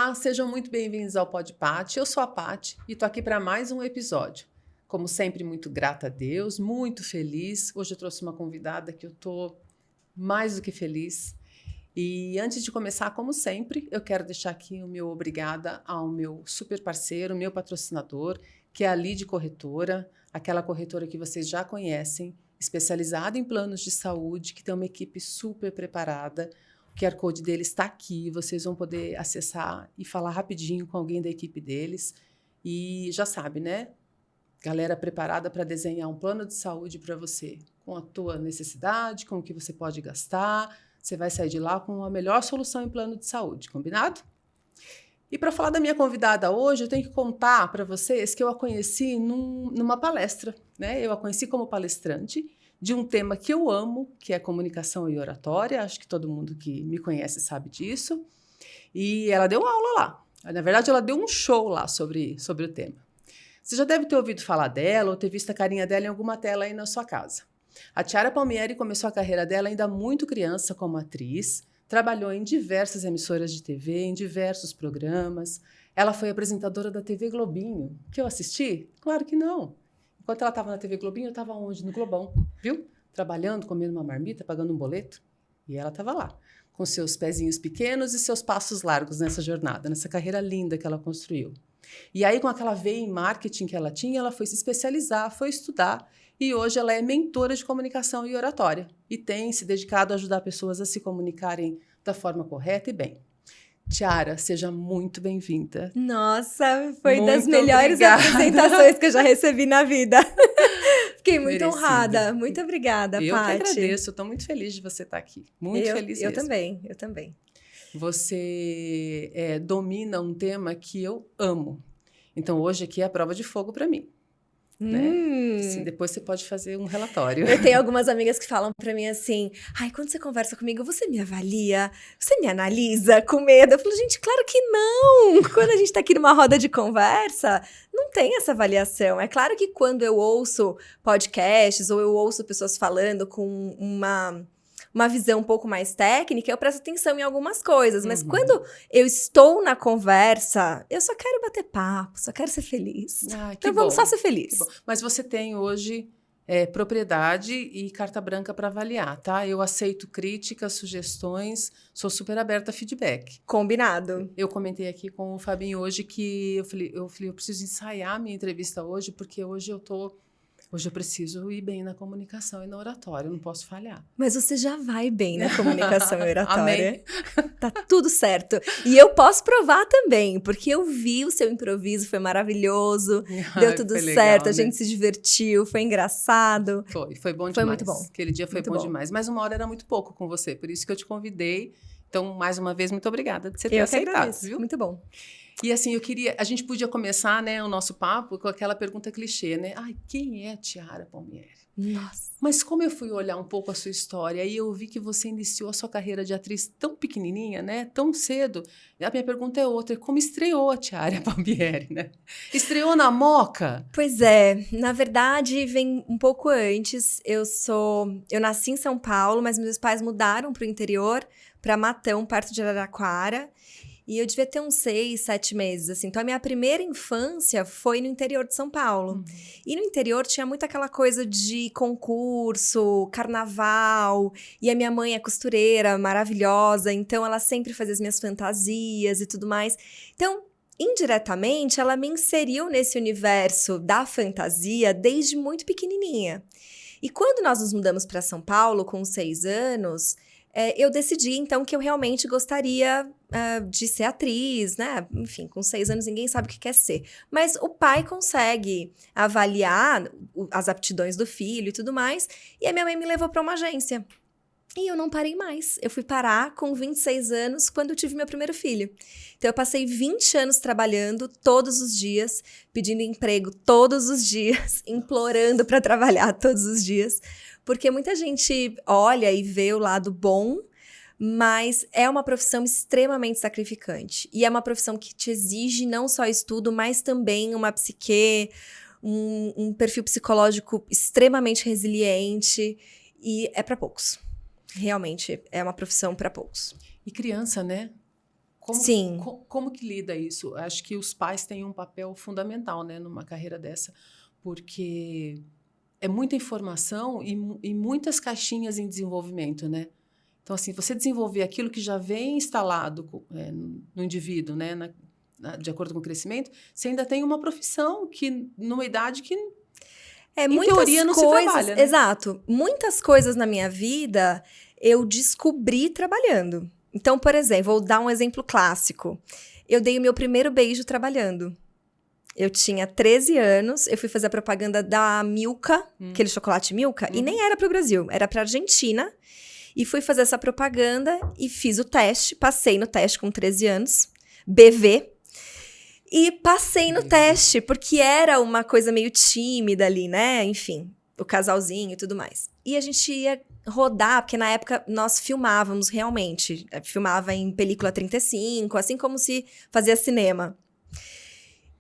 Olá, sejam muito bem-vindos ao Pod Pati. Eu sou a Pati e tô aqui para mais um episódio. Como sempre, muito grata a Deus, muito feliz. Hoje eu trouxe uma convidada que eu tô mais do que feliz. E antes de começar, como sempre, eu quero deixar aqui o meu obrigada ao meu super parceiro, meu patrocinador, que é a Lide Corretora, aquela corretora que vocês já conhecem, especializada em planos de saúde, que tem uma equipe super preparada. O QR Code deles está aqui, vocês vão poder acessar e falar rapidinho com alguém da equipe deles. E já sabe, né? Galera preparada para desenhar um plano de saúde para você, com a tua necessidade, com o que você pode gastar. Você vai sair de lá com a melhor solução em plano de saúde, combinado? E para falar da minha convidada hoje, eu tenho que contar para vocês que eu a conheci numa palestra, né? Eu a conheci como palestrante de um tema que eu amo, que é comunicação e oratória. Acho que todo mundo que me conhece sabe disso. E ela deu aula lá. Na verdade, ela deu um show lá sobre o tema. Você já deve ter ouvido falar dela ou ter visto a carinha dela em alguma tela aí na sua casa. A Tiara Palmieri começou a carreira dela ainda muito criança como atriz, trabalhou em diversas emissoras de TV, em diversos programas. Ela foi apresentadora da TV Globinho, que eu assisti? Claro que não. Enquanto ela estava na TV Globinho, eu estava onde? No Globão, viu? Trabalhando, comendo uma marmita, pagando um boleto. E ela estava lá, com seus pezinhos pequenos e seus passos largos nessa jornada, nessa carreira linda que ela construiu. E aí, com aquela veia em marketing que ela tinha, ela foi se especializar, foi estudar, e hoje ela é mentora de comunicação e oratória, e tem se dedicado a ajudar pessoas a se comunicarem da forma correta e bem. Tiara, seja muito bem-vinda. Nossa, foi muito das melhores apresentações que eu já recebi na vida. Fiquei muito honrada. Muito obrigada, Pati. Eu que agradeço, estou muito feliz de você estar aqui. Muito feliz mesmo. Eu também. Você domina um tema que eu amo. Então, hoje aqui é a prova de fogo para mim. Né? Assim, depois você pode fazer um relatório. Eu tenho algumas amigas que falam pra mim assim: ai, quando você conversa comigo, você me avalia? Você me analisa com medo? Eu falo, gente, claro que não! Quando a gente tá aqui numa roda de conversa, não tem essa avaliação. É claro que quando eu ouço podcasts ou eu ouço pessoas falando com uma visão um pouco mais técnica, eu presto atenção em algumas coisas. Mas quando eu estou na conversa, eu só quero bater papo, só quero ser feliz. Então vamos só ser feliz. Mas você tem hoje propriedade e carta branca para avaliar, tá? Eu aceito críticas, sugestões, sou super aberta a feedback. Combinado. Eu comentei aqui com o Fabinho hoje que eu falei, eu preciso ensaiar a minha entrevista hoje, porque hoje eu preciso ir bem na comunicação e na oratória, eu não posso falhar. Mas você já vai bem na comunicação e oratória. Amém. Tá tudo certo. E eu posso provar também, porque eu vi o seu improviso, foi maravilhoso, deu tudo certo, legal, a gente se divertiu, foi engraçado. Foi bom demais. Foi muito bom. Aquele dia foi bom demais. Mas uma hora era muito pouco com você, por isso que eu te convidei. Então, mais uma vez, muito obrigada de você ter aceitado, viu? Muito bom. E assim, a gente podia começar, né, o nosso papo com aquela pergunta clichê, né? Ai, quem é a Tiara Palmieri? Nossa. Mas como eu fui olhar um pouco a sua história e eu vi que você iniciou a sua carreira de atriz tão pequenininha, né, tão cedo, a minha pergunta é outra, como estreou a Tiara Palmieri, né? Estreou na Moca? Pois é, na verdade vem um pouco antes. Eu nasci em São Paulo, mas meus pais mudaram para o interior, para Matão, perto de Araraquara. E eu devia ter uns 6, 7 meses, assim. Então, a minha primeira infância foi no interior de São Paulo. E no interior tinha muito aquela coisa de concurso, carnaval. E a minha mãe é costureira, maravilhosa. Então, ela sempre fazia as minhas fantasias e tudo mais. Então, indiretamente, ela me inseriu nesse universo da fantasia desde muito pequenininha. E quando nós nos mudamos para São Paulo, com 6 anos... eu decidi, então, que eu realmente gostaria de ser atriz, né? Enfim, com 6 anos ninguém sabe o que quer ser. Mas o pai consegue avaliar as aptidões do filho e tudo mais. E a minha mãe me levou para uma agência. E eu não parei mais. Eu fui parar com 26 anos quando eu tive meu primeiro filho. Então, eu passei 20 anos trabalhando todos os dias, pedindo emprego todos os dias, implorando para trabalhar todos os dias. Porque muita gente olha e vê o lado bom, mas é uma profissão extremamente sacrificante. E é uma profissão que te exige não só estudo, mas também uma psique, um perfil psicológico extremamente resiliente. E é para poucos. Realmente, é uma profissão para poucos. E criança, né? Sim. Como que lida isso? Acho que os pais têm um papel fundamental, né, numa carreira dessa, porque é muita informação e muitas caixinhas em desenvolvimento, né? Então, assim, você desenvolver aquilo que já vem instalado no indivíduo, né, de acordo com o crescimento, você ainda tem uma profissão que, numa idade que, em teoria, não se trabalha, né? Exato. Muitas coisas na minha vida eu descobri trabalhando. Então, por exemplo, vou dar um exemplo clássico. Eu dei o meu primeiro beijo trabalhando. Eu tinha 13 anos, eu fui fazer a propaganda da Milka, aquele chocolate Milka, e nem era para o Brasil, era para Argentina. E fui fazer essa propaganda e fiz o teste, passei no teste com 13 anos, BV. E passei no teste, porque era uma coisa meio tímida ali, né? Enfim, o casalzinho e tudo mais. E a gente ia rodar, porque na época nós filmávamos realmente. Filmava em película 35, assim como se fazia cinema.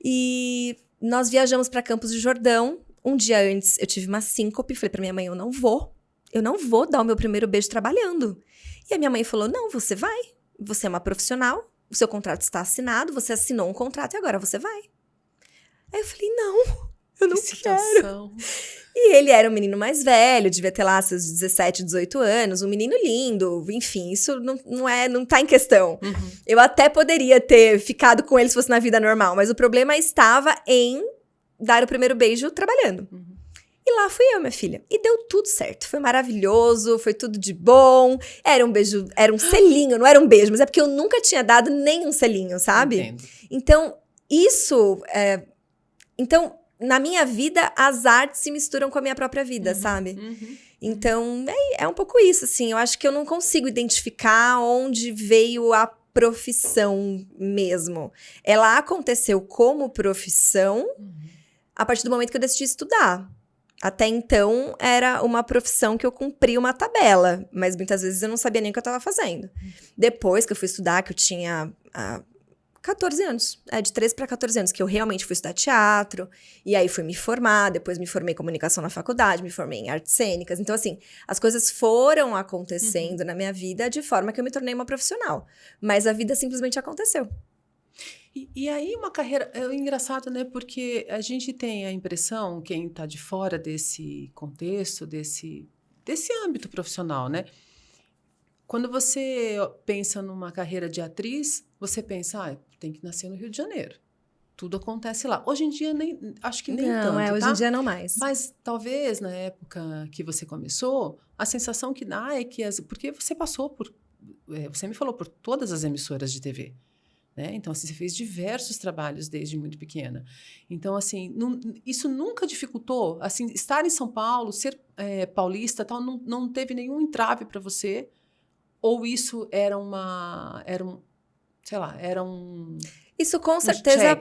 E nós viajamos para Campos do Jordão. Um dia antes eu tive uma síncope, falei pra minha mãe, eu não vou dar o meu primeiro beijo trabalhando. E a minha mãe falou, não, você vai. Você é uma profissional, o seu contrato está assinado, você assinou um contrato e agora você vai. Aí eu falei, não, eu não quero. E ele era um menino mais velho, devia ter lá seus 17, 18 anos, um menino lindo, enfim, isso não tá em questão. Eu até poderia ter ficado com ele se fosse na vida normal, mas o problema estava em dar o primeiro beijo trabalhando. E lá fui eu, minha filha. E deu tudo certo. Foi maravilhoso, foi tudo de bom. Era um beijo, era um selinho, não era um beijo, mas é porque eu nunca tinha dado nem um selinho, sabe? Entendo. Então, isso... Então, na minha vida, as artes se misturam com a minha própria vida, sabe? Então, é um pouco isso, assim. Eu acho que eu não consigo identificar onde veio a profissão mesmo. Ela aconteceu como profissão a partir do momento que eu decidi estudar. Até então, era uma profissão que eu cumpria uma tabela, mas muitas vezes eu não sabia nem o que eu estava fazendo. Depois que eu fui estudar, que eu tinha 14 anos, de 13 para 14 anos, que eu realmente fui estudar teatro, e aí fui me formar, depois me formei em comunicação na faculdade, me formei em artes cênicas. Então, assim, as coisas foram acontecendo na minha vida de forma que eu me tornei uma profissional. Mas a vida simplesmente aconteceu. E aí uma carreira, é engraçado, né? Porque a gente tem a impressão, quem está de fora desse contexto, desse âmbito profissional, né? Quando você pensa numa carreira de atriz, você pensa, tem que nascer no Rio de Janeiro. Tudo acontece lá. Hoje em dia, acho que nem tanto, hoje tá? em dia não mais. Mas talvez, na época que você começou, a sensação que dá é que... Porque você passou por... você me falou por todas as emissoras de TV. Né? Então, assim, você fez diversos trabalhos desde muito pequena. Então, assim, isso nunca dificultou? Assim, estar em São Paulo, ser paulista, tal, não teve nenhum entrave para você? Ou isso era Isso com certeza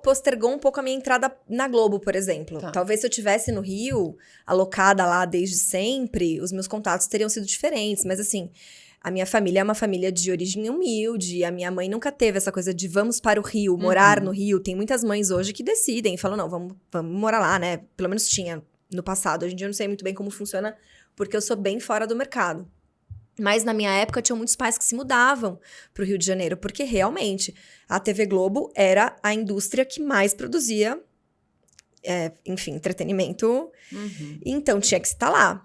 postergou um pouco a minha entrada na Globo, por exemplo. Tá. Talvez se eu estivesse no Rio, alocada lá desde sempre, os meus contatos teriam sido diferentes. Mas, assim... A minha família é uma família de origem humilde, a minha mãe nunca teve essa coisa de vamos para o Rio, morar no Rio. Tem muitas mães hoje que decidem e falam, não, vamos morar lá, né? Pelo menos tinha no passado. Hoje em dia eu não sei muito bem como funciona, porque eu sou bem fora do mercado. Mas na minha época tinham muitos pais que se mudavam para o Rio de Janeiro, porque realmente a TV Globo era a indústria que mais produzia, enfim, entretenimento. Então tinha que estar lá.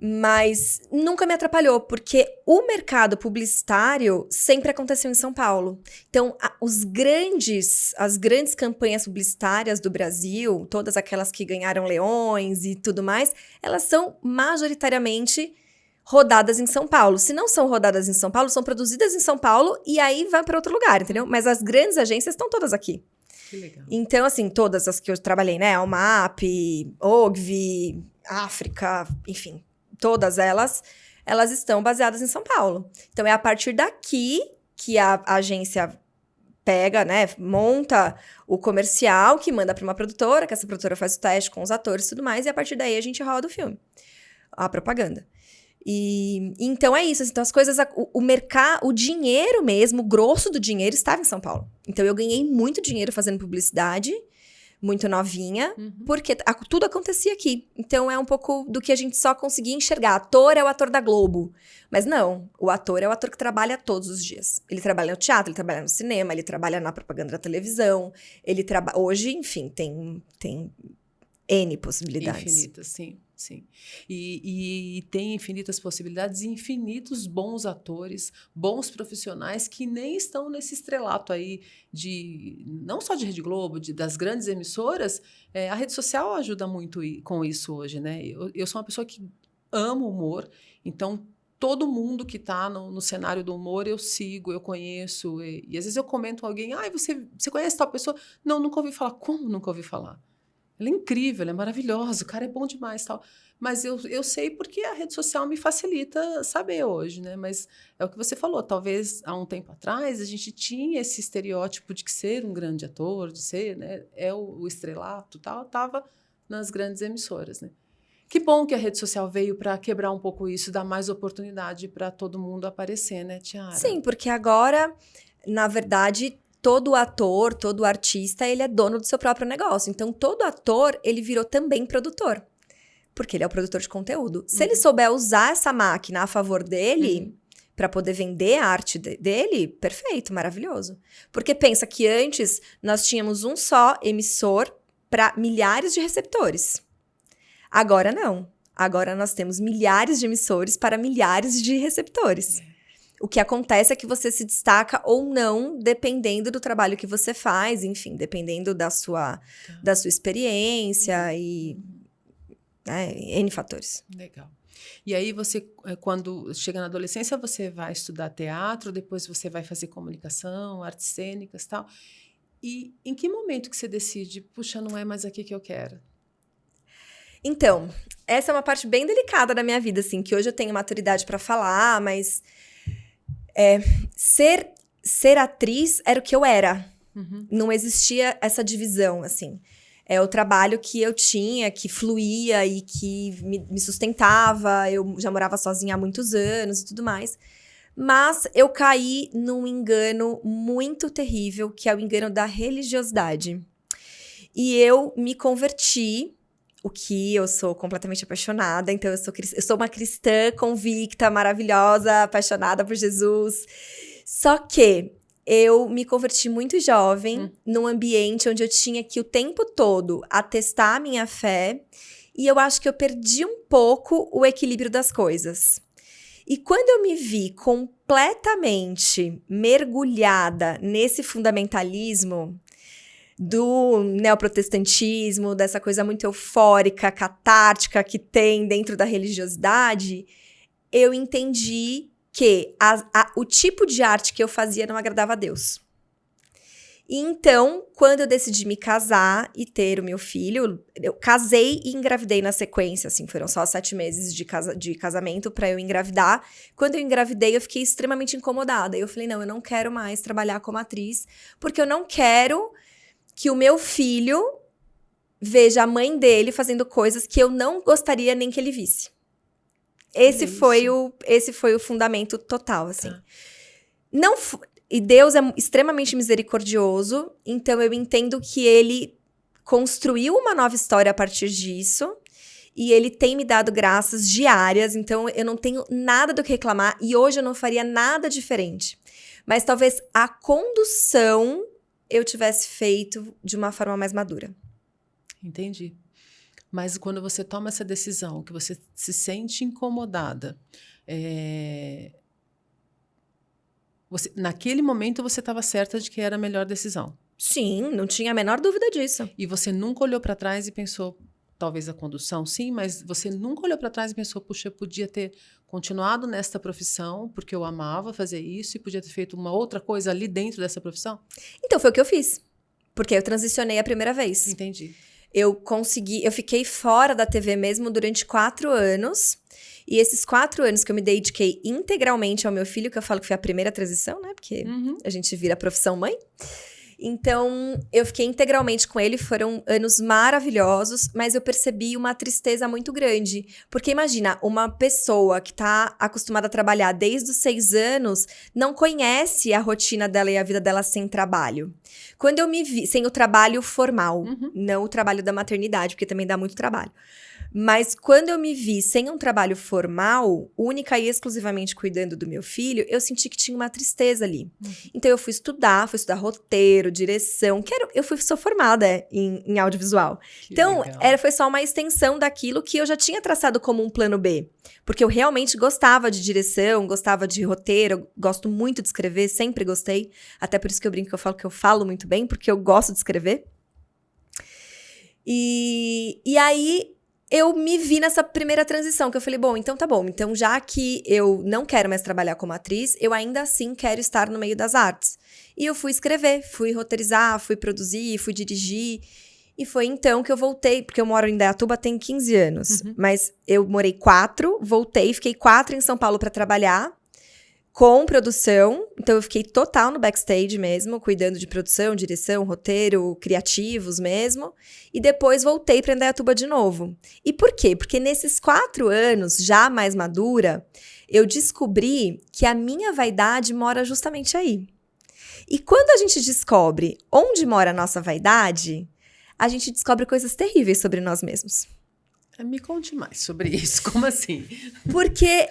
Mas nunca me atrapalhou, porque o mercado publicitário sempre aconteceu em São Paulo. Então, as grandes campanhas publicitárias do Brasil, todas aquelas que ganharam leões e tudo mais, elas são majoritariamente rodadas em São Paulo. Se não são rodadas em São Paulo, são produzidas em São Paulo e aí vai para outro lugar, entendeu? Mas as grandes agências estão todas aqui. Que legal. Então, assim, todas as que eu trabalhei, né? Almap, Ogvi, África, enfim... Todas elas estão baseadas em São Paulo. Então, é a partir daqui que a agência pega, né, monta o comercial, que manda para uma produtora, que essa produtora faz o teste com os atores e tudo mais, e a partir daí a gente roda o filme, a propaganda. E então é isso, assim, então as coisas, o mercado, o dinheiro mesmo, o grosso do dinheiro estava em São Paulo. Então eu ganhei muito dinheiro fazendo publicidade, muito novinha, porque tudo acontecia aqui. Então, é um pouco do que a gente só conseguia enxergar. Ator é o ator da Globo. Mas não, o ator é o ator que trabalha todos os dias. Ele trabalha no teatro, ele trabalha no cinema, ele trabalha na propaganda da televisão. Hoje, enfim, tem N possibilidades. Infinitas, sim. Sim. E tem infinitas possibilidades e infinitos bons atores, bons profissionais que nem estão nesse estrelato aí não só de Rede Globo, das grandes emissoras. A rede social ajuda muito com isso hoje, né? Eu sou uma pessoa que amo humor, então todo mundo que está no cenário do humor eu sigo, eu conheço. E às vezes eu comento com alguém, você conhece tal pessoa? Não, nunca ouvi falar. Como nunca ouvi falar? Ela é incrível, ela é maravilhosa, o cara é bom demais, tal. Mas eu sei porque a rede social me facilita saber hoje, né? Mas é o que você falou, talvez há um tempo atrás a gente tinha esse estereótipo de que ser um grande ator, de ser, né, o estrelato, tal, estava nas grandes emissoras, né? Que bom que a rede social veio para quebrar um pouco isso, dar mais oportunidade para todo mundo aparecer, né, Tiara? Sim, porque agora, na verdade, todo ator, todo artista, ele é dono do seu próprio negócio. Então, todo ator, ele virou também produtor. Porque ele é o produtor de conteúdo. Se ele souber usar essa máquina a favor dele, para poder vender a arte dele, perfeito, maravilhoso. Porque pensa que antes nós tínhamos um só emissor para milhares de receptores. Agora não. Agora nós temos milhares de emissores para milhares de receptores. O que acontece é que você se destaca ou não, dependendo do trabalho que você faz, enfim, dependendo da sua experiência e N fatores. Legal. E aí você, quando chega na adolescência, você vai estudar teatro, depois você vai fazer comunicação, artes cênicas e tal. E em que momento que você decide, puxa, não é mais aqui que eu quero? Então, essa é uma parte bem delicada da minha vida, assim, que hoje eu tenho maturidade para falar, mas ser atriz era o que eu era. Não existia essa divisão, assim. É o trabalho que eu tinha, que fluía e que me sustentava. Eu já morava sozinha há muitos anos e tudo mais. Mas eu caí num engano muito terrível, que é o engano da religiosidade. E eu me converti, o que eu sou completamente apaixonada. Então, eu sou uma cristã convicta, maravilhosa, apaixonada por Jesus. Só que eu me converti muito jovem, num ambiente onde eu tinha que o tempo todo atestar a minha fé. E eu acho que eu perdi um pouco o equilíbrio das coisas. E quando eu me vi completamente mergulhada nesse fundamentalismo do neoprotestantismo, dessa coisa muito eufórica, catártica que tem dentro da religiosidade, eu entendi que o tipo de arte que eu fazia não agradava a Deus. E então, quando eu decidi me casar e ter o meu filho, eu casei e engravidei na sequência, assim, foram só 7 meses de casamento para eu engravidar. Quando eu engravidei, eu fiquei extremamente incomodada. Eu falei, não, eu não quero mais trabalhar como atriz, porque eu não quero que o meu filho veja a mãe dele fazendo coisas que eu não gostaria nem que ele visse. Esse foi o fundamento total, assim. E Deus é extremamente misericordioso, então eu entendo que ele construiu uma nova história a partir disso, e ele tem me dado graças diárias, então eu não tenho nada do que reclamar, e hoje eu não faria nada diferente. Mas talvez a condução eu tivesse feito de uma forma mais madura. Entendi. Mas quando você toma essa decisão, que você se sente incomodada, naquele momento você estava certa de que era a melhor decisão? Sim, não tinha a menor dúvida disso. E você nunca olhou para trás e pensou, talvez a condução, sim, mas você nunca olhou para trás e pensou, puxa, eu podia ter continuado nesta profissão, porque eu amava fazer isso, e podia ter feito uma outra coisa ali dentro dessa profissão? Então, foi o que eu fiz. Porque eu transicionei a primeira vez. Entendi. Eu fiquei fora da TV mesmo durante 4 anos. E esses 4 anos que eu me dediquei integralmente ao meu filho, que eu falo que foi a primeira transição, né? Porque a gente vira a profissão mãe. Então, eu fiquei integralmente com ele, foram anos maravilhosos, mas eu percebi uma tristeza muito grande. Porque imagina, uma pessoa que tá acostumada a trabalhar desde os 6 anos, não conhece a rotina dela e a vida dela sem trabalho. Quando eu me vi, sem o trabalho formal, não o trabalho da maternidade, porque também dá muito trabalho. Mas quando eu me vi sem um trabalho formal, única e exclusivamente cuidando do meu filho, eu senti que tinha uma tristeza ali. Então eu fui estudar roteiro, direção, sou formada em audiovisual. Então, foi só uma extensão daquilo que eu já tinha traçado como um plano B. Porque eu realmente gostava de direção, gostava de roteiro, eu gosto muito de escrever, sempre gostei. Até por isso que eu brinco que eu falo que eu falo muito bem, porque eu gosto de escrever. E aí eu me vi nessa primeira transição, que eu falei, bom, então já que eu não quero mais trabalhar como atriz, eu ainda assim quero estar no meio das artes. E eu fui escrever, fui roteirizar, fui produzir, fui dirigir, e foi então que eu voltei, porque eu moro em Indaiatuba tem 15 anos, mas eu morei 4, voltei, fiquei 4 em São Paulo para trabalhar, com produção, então eu fiquei total no backstage mesmo, cuidando de produção, direção, roteiro, criativos mesmo, e depois voltei para Indaiatuba de novo. E por quê? Porque nesses 4 anos, já mais madura, eu descobri que a minha vaidade mora justamente aí. E quando a gente descobre onde mora a nossa vaidade, a gente descobre coisas terríveis sobre nós mesmos. Me conte mais sobre isso, como assim? Porque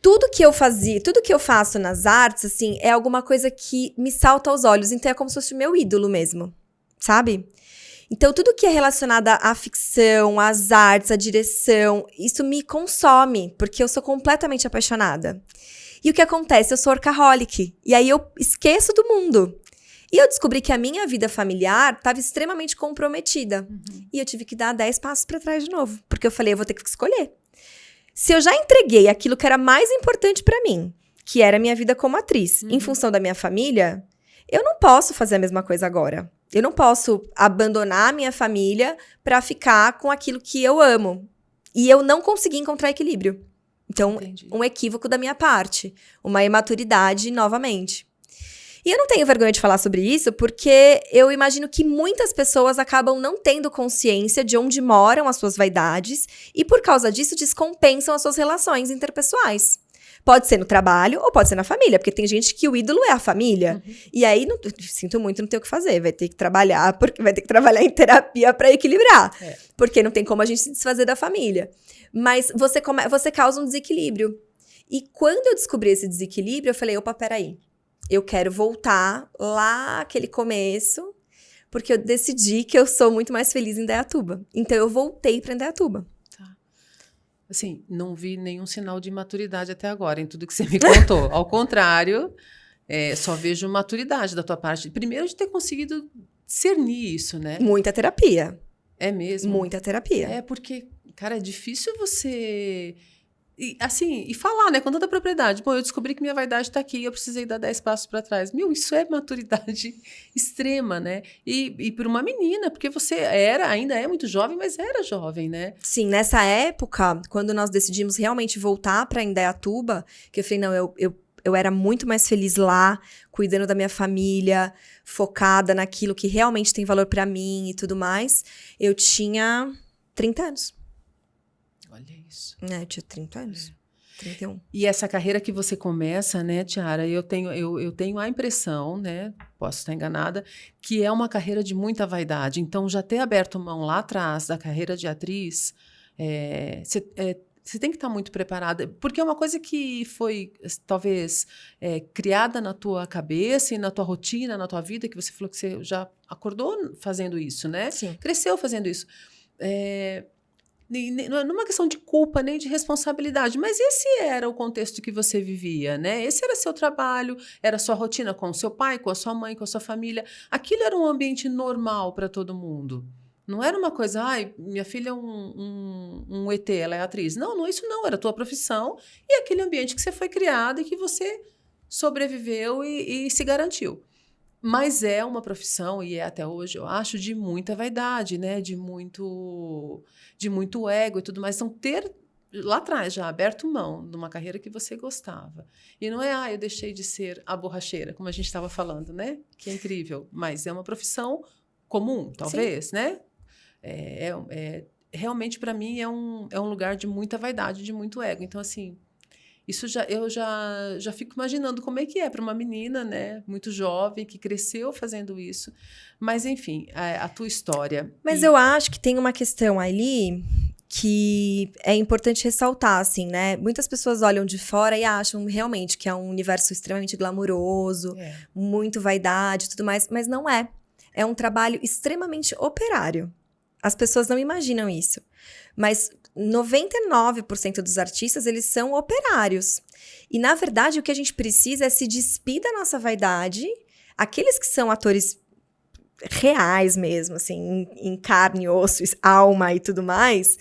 tudo que eu fazia, tudo que eu faço nas artes, assim, é alguma coisa que me salta aos olhos. Então, é como se fosse o meu ídolo mesmo, sabe? Então, tudo que é relacionado à ficção, às artes, à direção, isso me consome, porque eu sou completamente apaixonada. E o que acontece? Eu sou workaholic. E aí, eu esqueço do mundo. E eu descobri que a minha vida familiar estava extremamente comprometida. E eu tive que dar 10 passos para trás de novo. Porque eu falei, eu vou ter que escolher. Se eu já entreguei aquilo que era mais importante pra mim, que era a minha vida como atriz, em função da minha família, eu não posso fazer a mesma coisa agora. Eu não posso abandonar a minha família pra ficar com aquilo que eu amo. E eu não consegui encontrar equilíbrio. Então, Entendi. Um equívoco da minha parte. Uma imaturidade novamente. E eu não tenho vergonha de falar sobre isso, porque eu imagino que muitas pessoas acabam não tendo consciência de onde moram as suas vaidades e, por causa disso, descompensam as suas relações interpessoais. Pode ser no trabalho ou pode ser na família, porque tem gente que o ídolo é a família. E aí, sinto muito, não tem o que fazer. Vai ter que trabalhar, porque vai ter que trabalhar em terapia para equilibrar. Porque não tem como a gente se desfazer da família. Mas você causa um desequilíbrio. E quando eu descobri esse desequilíbrio, eu falei, opa, peraí. Eu quero voltar lá àquele começo, porque eu decidi que eu sou muito mais feliz em Indaiatuba. Então, eu voltei para Indaiatuba. Tá. Assim, não vi nenhum sinal de maturidade até agora em tudo que você me contou. Ao contrário, só vejo maturidade da tua parte. Primeiro, de ter conseguido discernir isso, né? Muita terapia. É mesmo? Muita terapia. É porque, cara, é difícil você... E falar, né, com tanta propriedade. Bom, eu descobri que minha vaidade está aqui, eu precisei dar 10 passos para trás. Isso é maturidade extrema, né? E por uma menina, porque você ainda é muito jovem, mas era jovem, né? Sim, nessa época, quando nós decidimos realmente voltar para Indaiatuba, que eu falei, não, eu era muito mais feliz lá, cuidando da minha família, focada naquilo que realmente tem valor para mim e tudo mais. Eu tinha 30 anos. Olha isso. Eu tinha 30 anos. 31. E essa carreira que você começa, né, Tiara, eu tenho a impressão, né, posso estar enganada, que é uma carreira de muita vaidade. Então, já ter aberto mão lá atrás da carreira de atriz, você tem que estar muito preparada, porque é uma coisa que foi, talvez, criada na tua cabeça e na tua rotina, na tua vida, que você falou que você já acordou fazendo isso, né? Sim. Cresceu fazendo isso. Não é uma questão de culpa nem de responsabilidade, mas esse era o contexto que você vivia, né? Esse era seu trabalho, era a sua rotina com o seu pai, com a sua mãe, com a sua família. Aquilo era um ambiente normal para todo mundo. Não era uma coisa, minha filha é um ET, ela é atriz. Não, isso não, era a tua profissão e aquele ambiente que você foi criada e que você sobreviveu e se garantiu. Mas é uma profissão, e é até hoje, eu acho, de muita vaidade, né? De muito ego e tudo mais. Então, ter lá atrás já aberto mão de uma carreira que você gostava. E não é, eu deixei de ser a borracheira, como a gente estava falando, né? Que é incrível, mas é uma profissão comum, talvez, né? Realmente, para mim, é um lugar de muita vaidade, de muito ego. Então, assim, eu já fico imaginando como é que é para uma menina, né, muito jovem, que cresceu fazendo isso. Mas, enfim, a tua história. Mas eu acho que tem uma questão ali que é importante ressaltar, assim, né? Muitas pessoas olham de fora e acham realmente que é um universo extremamente glamouroso, muito vaidade e tudo mais, mas não é. É um trabalho extremamente operário. As pessoas não imaginam isso. Mas 99% dos artistas, eles são operários. E, na verdade, o que a gente precisa é se despir da nossa vaidade. Aqueles que são atores reais mesmo, assim, em carne, osso, alma e tudo mais,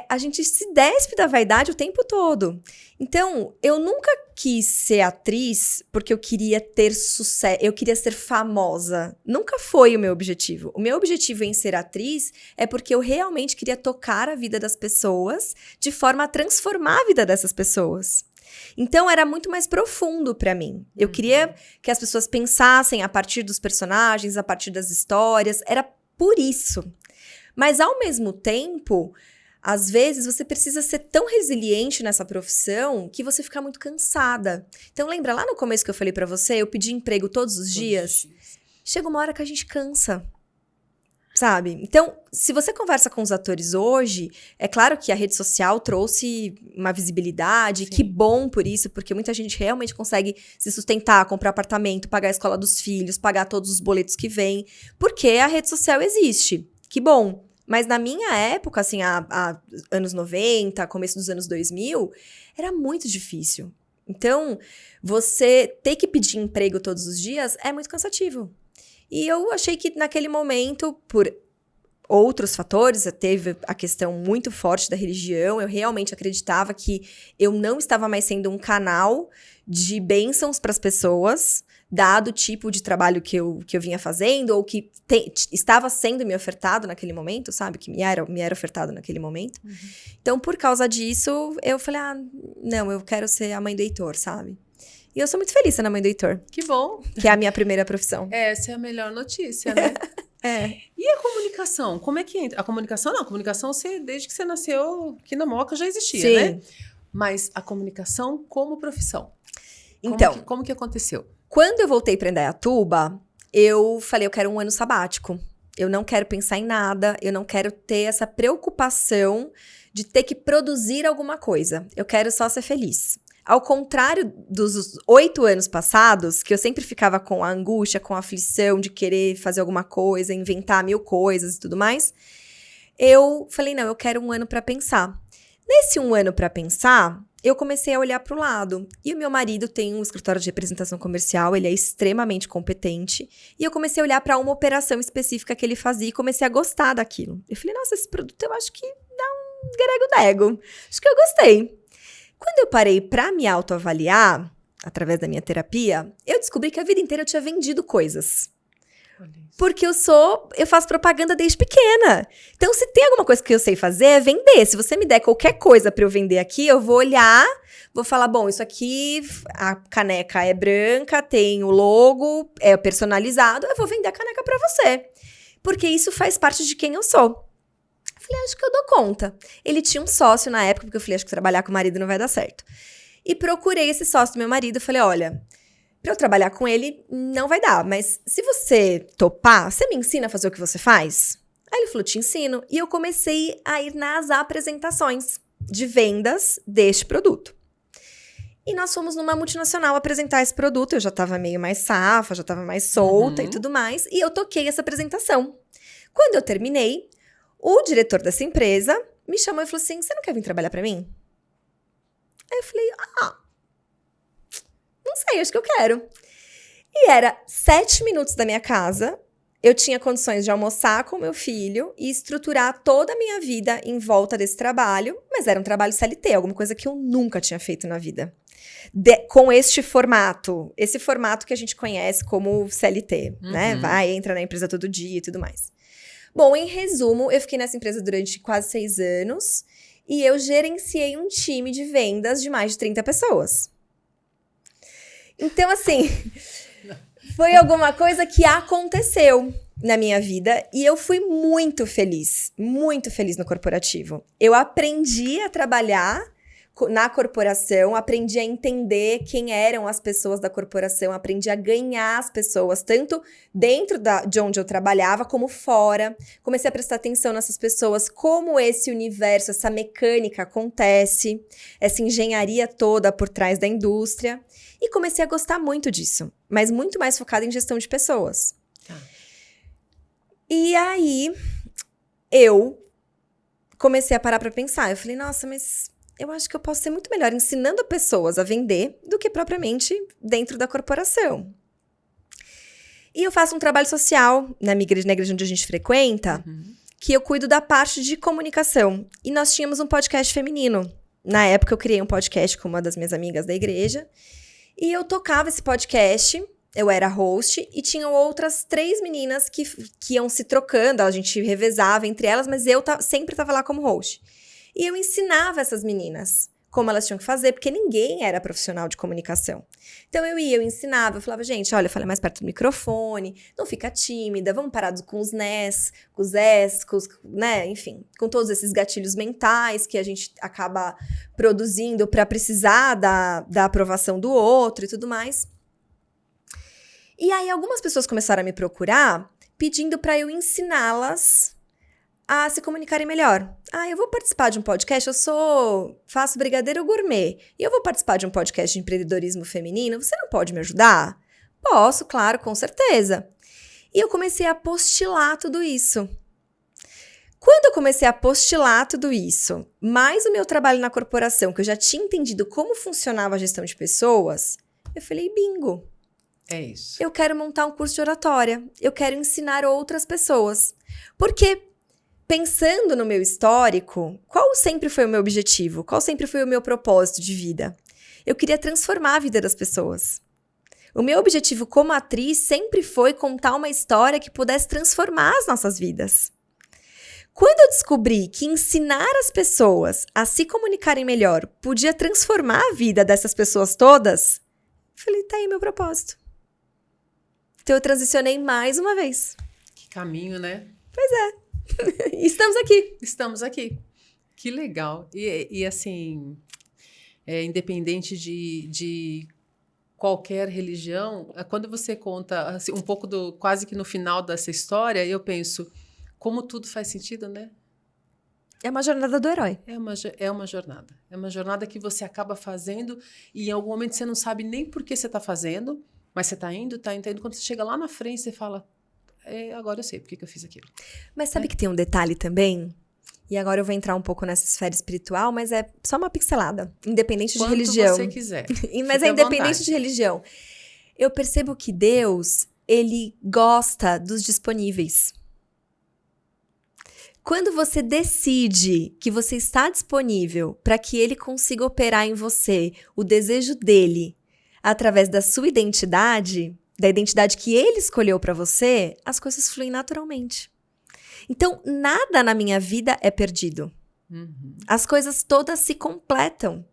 a gente se despe da vaidade o tempo todo. Então, eu nunca quis ser atriz porque eu queria ter sucesso, eu queria ser famosa. Nunca foi o meu objetivo. O meu objetivo em ser atriz é porque eu realmente queria tocar a vida das pessoas de forma a transformar a vida dessas pessoas. Então, era muito mais profundo pra mim. Eu queria que as pessoas pensassem a partir dos personagens, a partir das histórias. Era por isso. Mas, ao mesmo tempo, às vezes, você precisa ser tão resiliente nessa profissão que você fica muito cansada. Então, lembra lá no começo que eu falei pra você? Eu pedi emprego todos os dias. Chega uma hora que a gente cansa. Sabe? Então, se você conversa com os atores hoje, é claro que a rede social trouxe uma visibilidade, que bom por isso, porque muita gente realmente consegue se sustentar, comprar apartamento, pagar a escola dos filhos, pagar todos os boletos que vêm, porque a rede social existe. Que bom. Mas na minha época, assim, há anos 90, começo dos anos 2000, era muito difícil. Então, você ter que pedir emprego todos os dias é muito cansativo. E eu achei que naquele momento, por outros fatores, teve a questão muito forte da religião, eu realmente acreditava que eu não estava mais sendo um canal de bênçãos para as pessoas, dado o tipo de trabalho que eu vinha fazendo, ou que estava sendo me ofertado naquele momento, sabe? Que me era ofertado naquele momento. Uhum. Então, por causa disso, eu falei, não, eu quero ser a mãe do Heitor, sabe? E eu sou muito feliz sendo a mãe do Heitor. Que bom. Que é a minha primeira profissão. Essa é a melhor notícia, né? E a comunicação? Como é que entra? A comunicação, desde que você nasceu, aqui na Moca já existia, né? Mas a comunicação como profissão. Como que aconteceu? Quando eu voltei para Indaiatuba, eu falei, eu quero um ano sabático. Eu não quero pensar em nada, eu não quero ter essa preocupação de ter que produzir alguma coisa. Eu quero só ser feliz. Ao contrário dos 8 anos passados, que eu sempre ficava com a angústia, com a aflição de querer fazer alguma coisa, inventar 1000 coisas e tudo mais, eu falei, não, eu quero um ano para pensar. Nesse um ano para pensar, eu comecei a olhar para o lado. E o meu marido tem um escritório de representação comercial, ele é extremamente competente. E eu comecei a olhar para uma operação específica que ele fazia e comecei a gostar daquilo. Eu falei, nossa, esse produto eu acho que dá um grego-dego. Acho que eu gostei. Quando eu parei para me autoavaliar, através da minha terapia, eu descobri que a vida inteira eu tinha vendido coisas. Porque eu faço propaganda desde pequena. Então, se tem alguma coisa que eu sei fazer, é vender. Se você me der qualquer coisa para eu vender aqui, eu vou olhar, vou falar, bom, isso aqui, a caneca é branca, tem o logo, é personalizado, eu vou vender a caneca para você. Porque isso faz parte de quem eu sou. Falei, acho que eu dou conta. Ele tinha um sócio na época, porque eu falei, acho que trabalhar com o marido não vai dar certo. E procurei esse sócio do meu marido, falei, olha, pra eu trabalhar com ele, não vai dar, mas se você topar, você me ensina a fazer o que você faz? Aí ele falou, te ensino. E eu comecei a ir nas apresentações de vendas deste produto. E nós fomos numa multinacional apresentar esse produto, eu já tava meio mais safa, já tava mais solta e tudo mais, e eu toquei essa apresentação. Quando eu terminei, o diretor dessa empresa me chamou e falou assim, você não quer vir trabalhar pra mim? Aí eu falei, não sei, acho que eu quero. E era 7 minutos da minha casa, eu tinha condições de almoçar com meu filho e estruturar toda a minha vida em volta desse trabalho, mas era um trabalho CLT, alguma coisa que eu nunca tinha feito na vida. Com este formato, esse formato que a gente conhece como CLT, né? Vai, entra na empresa todo dia e tudo mais. Bom, em resumo, eu fiquei nessa empresa durante quase 6 anos e eu gerenciei um time de vendas de mais de 30 pessoas. Então, assim, foi alguma coisa que aconteceu na minha vida e eu fui muito feliz no corporativo. Eu aprendi a trabalhar na corporação, aprendi a entender quem eram as pessoas da corporação, aprendi a ganhar as pessoas, tanto dentro de onde eu trabalhava, como fora. Comecei a prestar atenção nessas pessoas, como esse universo, essa mecânica acontece, essa engenharia toda por trás da indústria. E comecei a gostar muito disso, mas muito mais focada em gestão de pessoas. E aí, eu comecei a parar para pensar. Eu falei, nossa, mas eu acho que eu posso ser muito melhor ensinando pessoas a vender do que propriamente dentro da corporação. E eu faço um trabalho social na igreja onde a gente frequenta, que eu cuido da parte de comunicação. E nós tínhamos um podcast feminino. Na época, eu criei um podcast com uma das minhas amigas da igreja. E eu tocava esse podcast, eu era host, e tinham outras 3 meninas que iam se trocando, a gente revezava entre elas, mas eu sempre estava lá como host. E eu ensinava essas meninas como elas tinham que fazer, porque ninguém era profissional de comunicação. Então eu ensinava, eu falava, gente, olha, fala mais perto do microfone, não fica tímida, vamos parar com os nés, com os es, né, enfim, com todos esses gatilhos mentais que a gente acaba produzindo para precisar da aprovação do outro e tudo mais. E aí algumas pessoas começaram a me procurar pedindo para eu ensiná-las a se comunicarem melhor. Eu vou participar de um podcast, faço brigadeiro gourmet, e eu vou participar de um podcast de empreendedorismo feminino, você não pode me ajudar? Posso, claro, com certeza. E eu comecei a apostilar tudo isso. Quando eu comecei a apostilar tudo isso, mais o meu trabalho na corporação, que eu já tinha entendido como funcionava a gestão de pessoas, eu falei, bingo. É isso. Eu quero montar um curso de oratória, eu quero ensinar outras pessoas. Porque pensando no meu histórico, qual sempre foi o meu objetivo? Qual sempre foi o meu propósito de vida? Eu queria transformar a vida das pessoas. O meu objetivo como atriz sempre foi contar uma história que pudesse transformar as nossas vidas. Quando eu descobri que ensinar as pessoas a se comunicarem melhor podia transformar a vida dessas pessoas todas, eu falei, tá aí meu propósito. Então eu transicionei mais uma vez. Que caminho, né? Pois é. Estamos aqui. Estamos aqui. Que legal. E assim, independente de qualquer religião, quando você conta assim, um pouco quase que no final dessa história, eu penso, como tudo faz sentido, né? É uma jornada do herói. É uma jornada. É uma jornada que você acaba fazendo e em algum momento você não sabe nem por que você está fazendo, mas você está indo. Quando você chega lá na frente, você fala, agora eu sei por que eu fiz aquilo. Mas sabe que tem um detalhe também? E agora eu vou entrar um pouco nessa esfera espiritual, mas é só uma pincelada, independente de religião. Quanto você quiser. Mas é independente de religião. Eu percebo que Deus, ele gosta dos disponíveis. Quando você decide que você está disponível para que ele consiga operar em você o desejo dele através da sua identidade, da identidade que ele escolheu para você, as coisas fluem naturalmente. Então, nada na minha vida é perdido. As coisas todas se completam.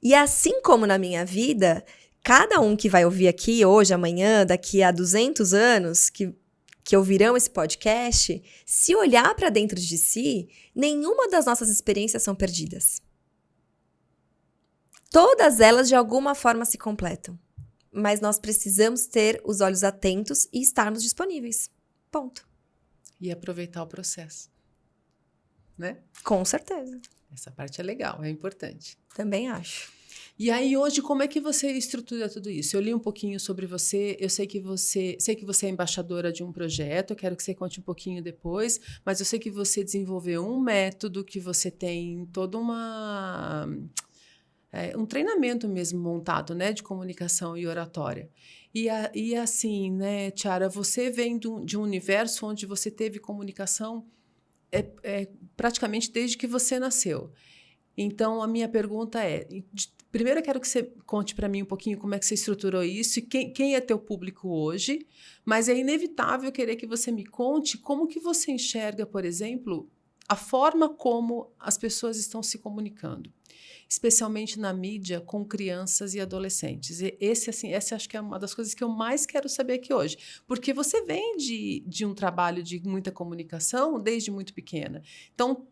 E assim como na minha vida, cada um que vai ouvir aqui hoje, amanhã, daqui a 200 anos, que ouvirão esse podcast, se olhar para dentro de si, nenhuma das nossas experiências são perdidas. Todas elas, de alguma forma, se completam. Mas nós precisamos ter os olhos atentos e estarmos disponíveis. Ponto. E aproveitar o processo. Né? Com certeza. Essa parte é legal, é importante. Também acho. E aí, hoje, como é que você estrutura tudo isso? Eu li um pouquinho sobre você, eu sei que você é embaixadora de um projeto, eu quero que você conte um pouquinho depois, mas eu sei que você desenvolveu um método, que você tem toda um treinamento mesmo montado, né, de comunicação e oratória. E assim, né, Tiara, você vem de um universo onde você teve comunicação praticamente desde que você nasceu. Então, a minha pergunta primeiro eu quero que você conte para mim um pouquinho como é que você estruturou isso e quem é teu público hoje, mas é inevitável querer que você me conte como que você enxerga, por exemplo, a forma como as pessoas estão se comunicando, especialmente na mídia com crianças e adolescentes. E essa acho que é uma das coisas que eu mais quero saber aqui hoje, porque você vem de um trabalho de muita comunicação desde muito pequena. Então,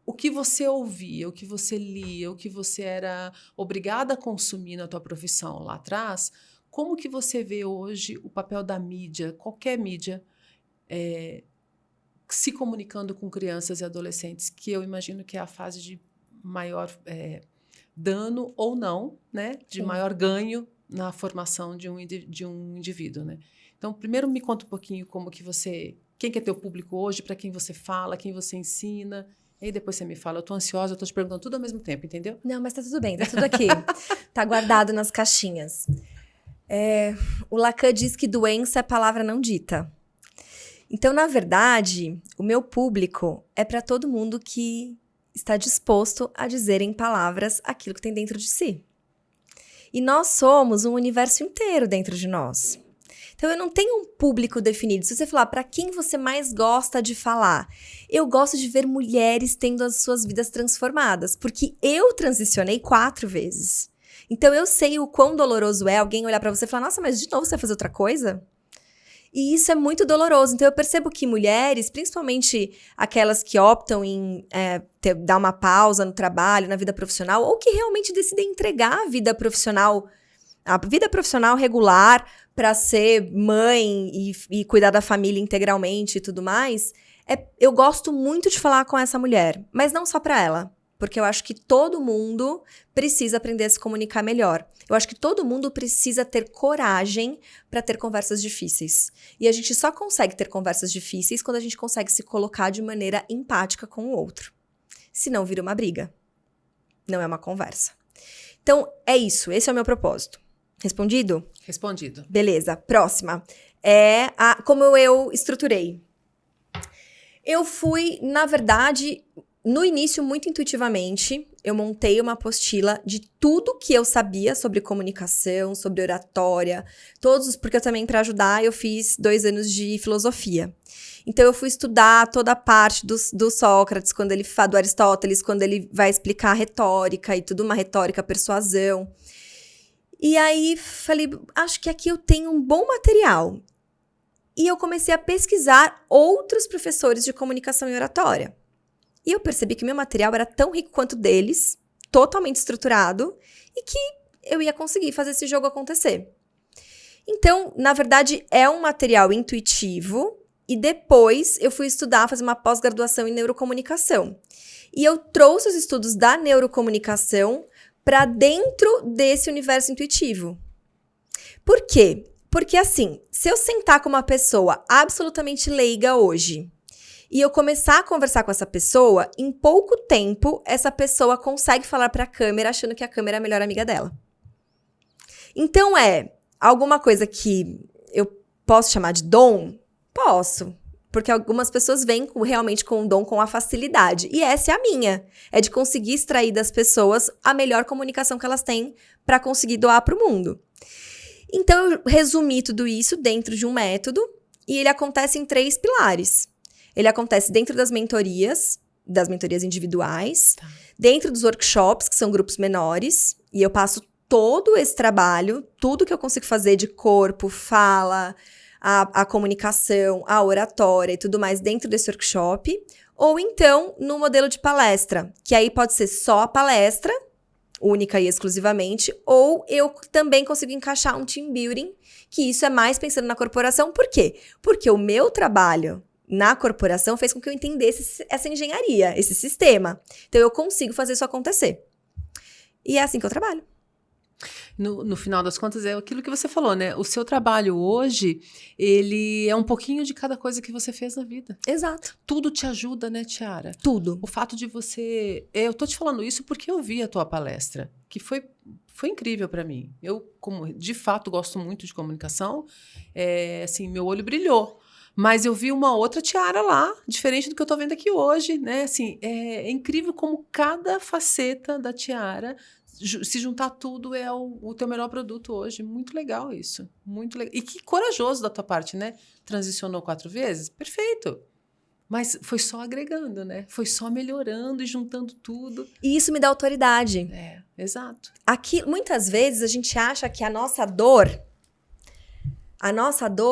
o que você ouvia, o que você lia, o que você era obrigada a consumir na tua profissão lá atrás, como que você vê hoje o papel da mídia, qualquer mídia, se comunicando com crianças e adolescentes, que eu imagino que é a fase de maior dano ou não, né? De Sim. maior ganho na formação de um indivíduo, né? Então, primeiro me conta um pouquinho quem que é teu público hoje, para quem você fala, quem você ensina. E aí depois você me fala, eu tô ansiosa, eu tô te perguntando tudo ao mesmo tempo, entendeu? Não, mas tá tudo bem, tá tudo aqui. Tá guardado nas caixinhas. O Lacan diz que doença é palavra não dita. Então, na verdade, o meu público é para todo mundo que está disposto a dizer em palavras aquilo que tem dentro de si. E nós somos um universo inteiro dentro de nós. Então, eu não tenho um público definido. Se você falar para quem você mais gosta de falar, eu gosto de ver mulheres tendo as suas vidas transformadas, porque eu transicionei 4 vezes. Então, eu sei o quão doloroso é alguém olhar para você e falar, nossa, mas de novo você vai fazer outra coisa? E isso é muito doloroso. Então, eu percebo que mulheres, principalmente aquelas que optam em dar uma pausa no trabalho, na vida profissional, ou que realmente decidem entregar a vida profissional regular para ser mãe e cuidar da família integralmente e tudo mais, eu gosto muito de falar com essa mulher, mas não só para ela. Porque eu acho que todo mundo precisa aprender a se comunicar melhor. Eu acho que todo mundo precisa ter coragem para ter conversas difíceis. E a gente só consegue ter conversas difíceis quando a gente consegue se colocar de maneira empática com o outro. Senão vira uma briga. Não é uma conversa. Então, é isso. Esse é o meu propósito. Respondido? Respondido. Beleza. Próxima. Como eu estruturei. Eu fui, na verdade... No início, muito intuitivamente, eu montei uma apostila de tudo que eu sabia sobre comunicação, sobre oratória, porque eu também, para ajudar, eu fiz 2 anos de filosofia. Então, eu fui estudar toda a parte do Sócrates, do Aristóteles, quando ele vai explicar a retórica e tudo, uma retórica, persuasão. E aí, falei, acho que aqui eu tenho um bom material. E eu comecei a pesquisar outros professores de comunicação e oratória. E eu percebi que meu material era tão rico quanto deles, totalmente estruturado, e que eu ia conseguir fazer esse jogo acontecer. Então, na verdade, é um material intuitivo, e depois eu fui estudar, fazer uma pós-graduação em neurocomunicação. E eu trouxe os estudos da neurocomunicação para dentro desse universo intuitivo. Por quê? Porque, assim, se eu sentar com uma pessoa absolutamente leiga hoje, e eu começar a conversar com essa pessoa, em pouco tempo, essa pessoa consegue falar para a câmera achando que a câmera é a melhor amiga dela. Então, alguma coisa que eu posso chamar de dom? Posso. Porque algumas pessoas vêm realmente com o dom, com a facilidade. E essa é a minha. É de conseguir extrair das pessoas a melhor comunicação que elas têm para conseguir doar para o mundo. Então, eu resumi tudo isso dentro de um método e ele acontece em 3 pilares. Ele acontece dentro das mentorias individuais, dentro dos workshops, que são grupos menores, e eu passo todo esse trabalho, tudo que eu consigo fazer de corpo, fala, a comunicação, a oratória e tudo mais dentro desse workshop, ou então no modelo de palestra, que aí pode ser só a palestra, única e exclusivamente, ou eu também consigo encaixar um team building, que isso é mais pensando na corporação. Por quê? Porque o meu trabalho na corporação fez com que eu entendesse essa engenharia, esse sistema. Então, eu consigo fazer isso acontecer. E é assim que eu trabalho. No final das contas, é aquilo que você falou, né? O seu trabalho hoje, ele é um pouquinho de cada coisa que você fez na vida. Exato. Tudo te ajuda, né, Tiara? Tudo. O fato de você... Eu tô te falando isso porque eu vi a tua palestra, que foi incrível para mim. Eu, como de fato gosto muito de comunicação, assim, meu olho brilhou. Mas eu vi uma outra Tiara lá, diferente do que eu tô vendo aqui hoje, né? Assim, é incrível como cada faceta da Tiara, se juntar tudo, é o teu melhor produto hoje. Muito legal isso. Muito legal. E que corajoso da tua parte, né? Transicionou 4 vezes? Perfeito. Mas foi só agregando, né? Foi só melhorando e juntando tudo. E isso me dá autoridade. É, exato. Aqui, muitas vezes a gente acha que a nossa dor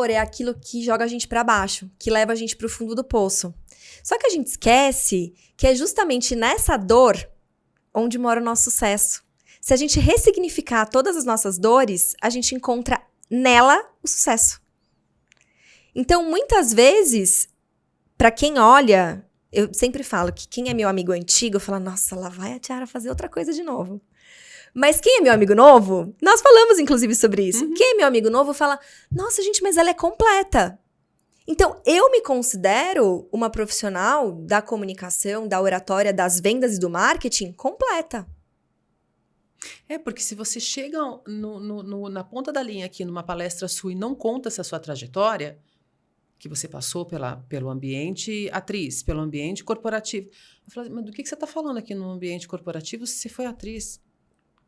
é aquilo que joga a gente para baixo, que leva a gente para o fundo do poço. Só que a gente esquece que é justamente nessa dor onde mora o nosso sucesso. Se a gente ressignificar todas as nossas dores, a gente encontra nela o sucesso. Então, muitas vezes, para quem olha, eu sempre falo que quem é meu amigo antigo, fala, nossa, lá vai a Tiara fazer outra coisa de novo. Mas quem é meu amigo novo, nós falamos inclusive sobre isso. Quem é meu amigo novo fala, nossa gente, mas ela é completa. Então, eu me considero uma profissional da comunicação, da oratória, das vendas e do marketing completa. É, porque se você chega na ponta da linha aqui numa palestra sua e não conta essa sua trajetória, que você passou pelo ambiente atriz, pelo ambiente corporativo. Eu falo, mas do que você está falando aqui no ambiente corporativo se você foi atriz?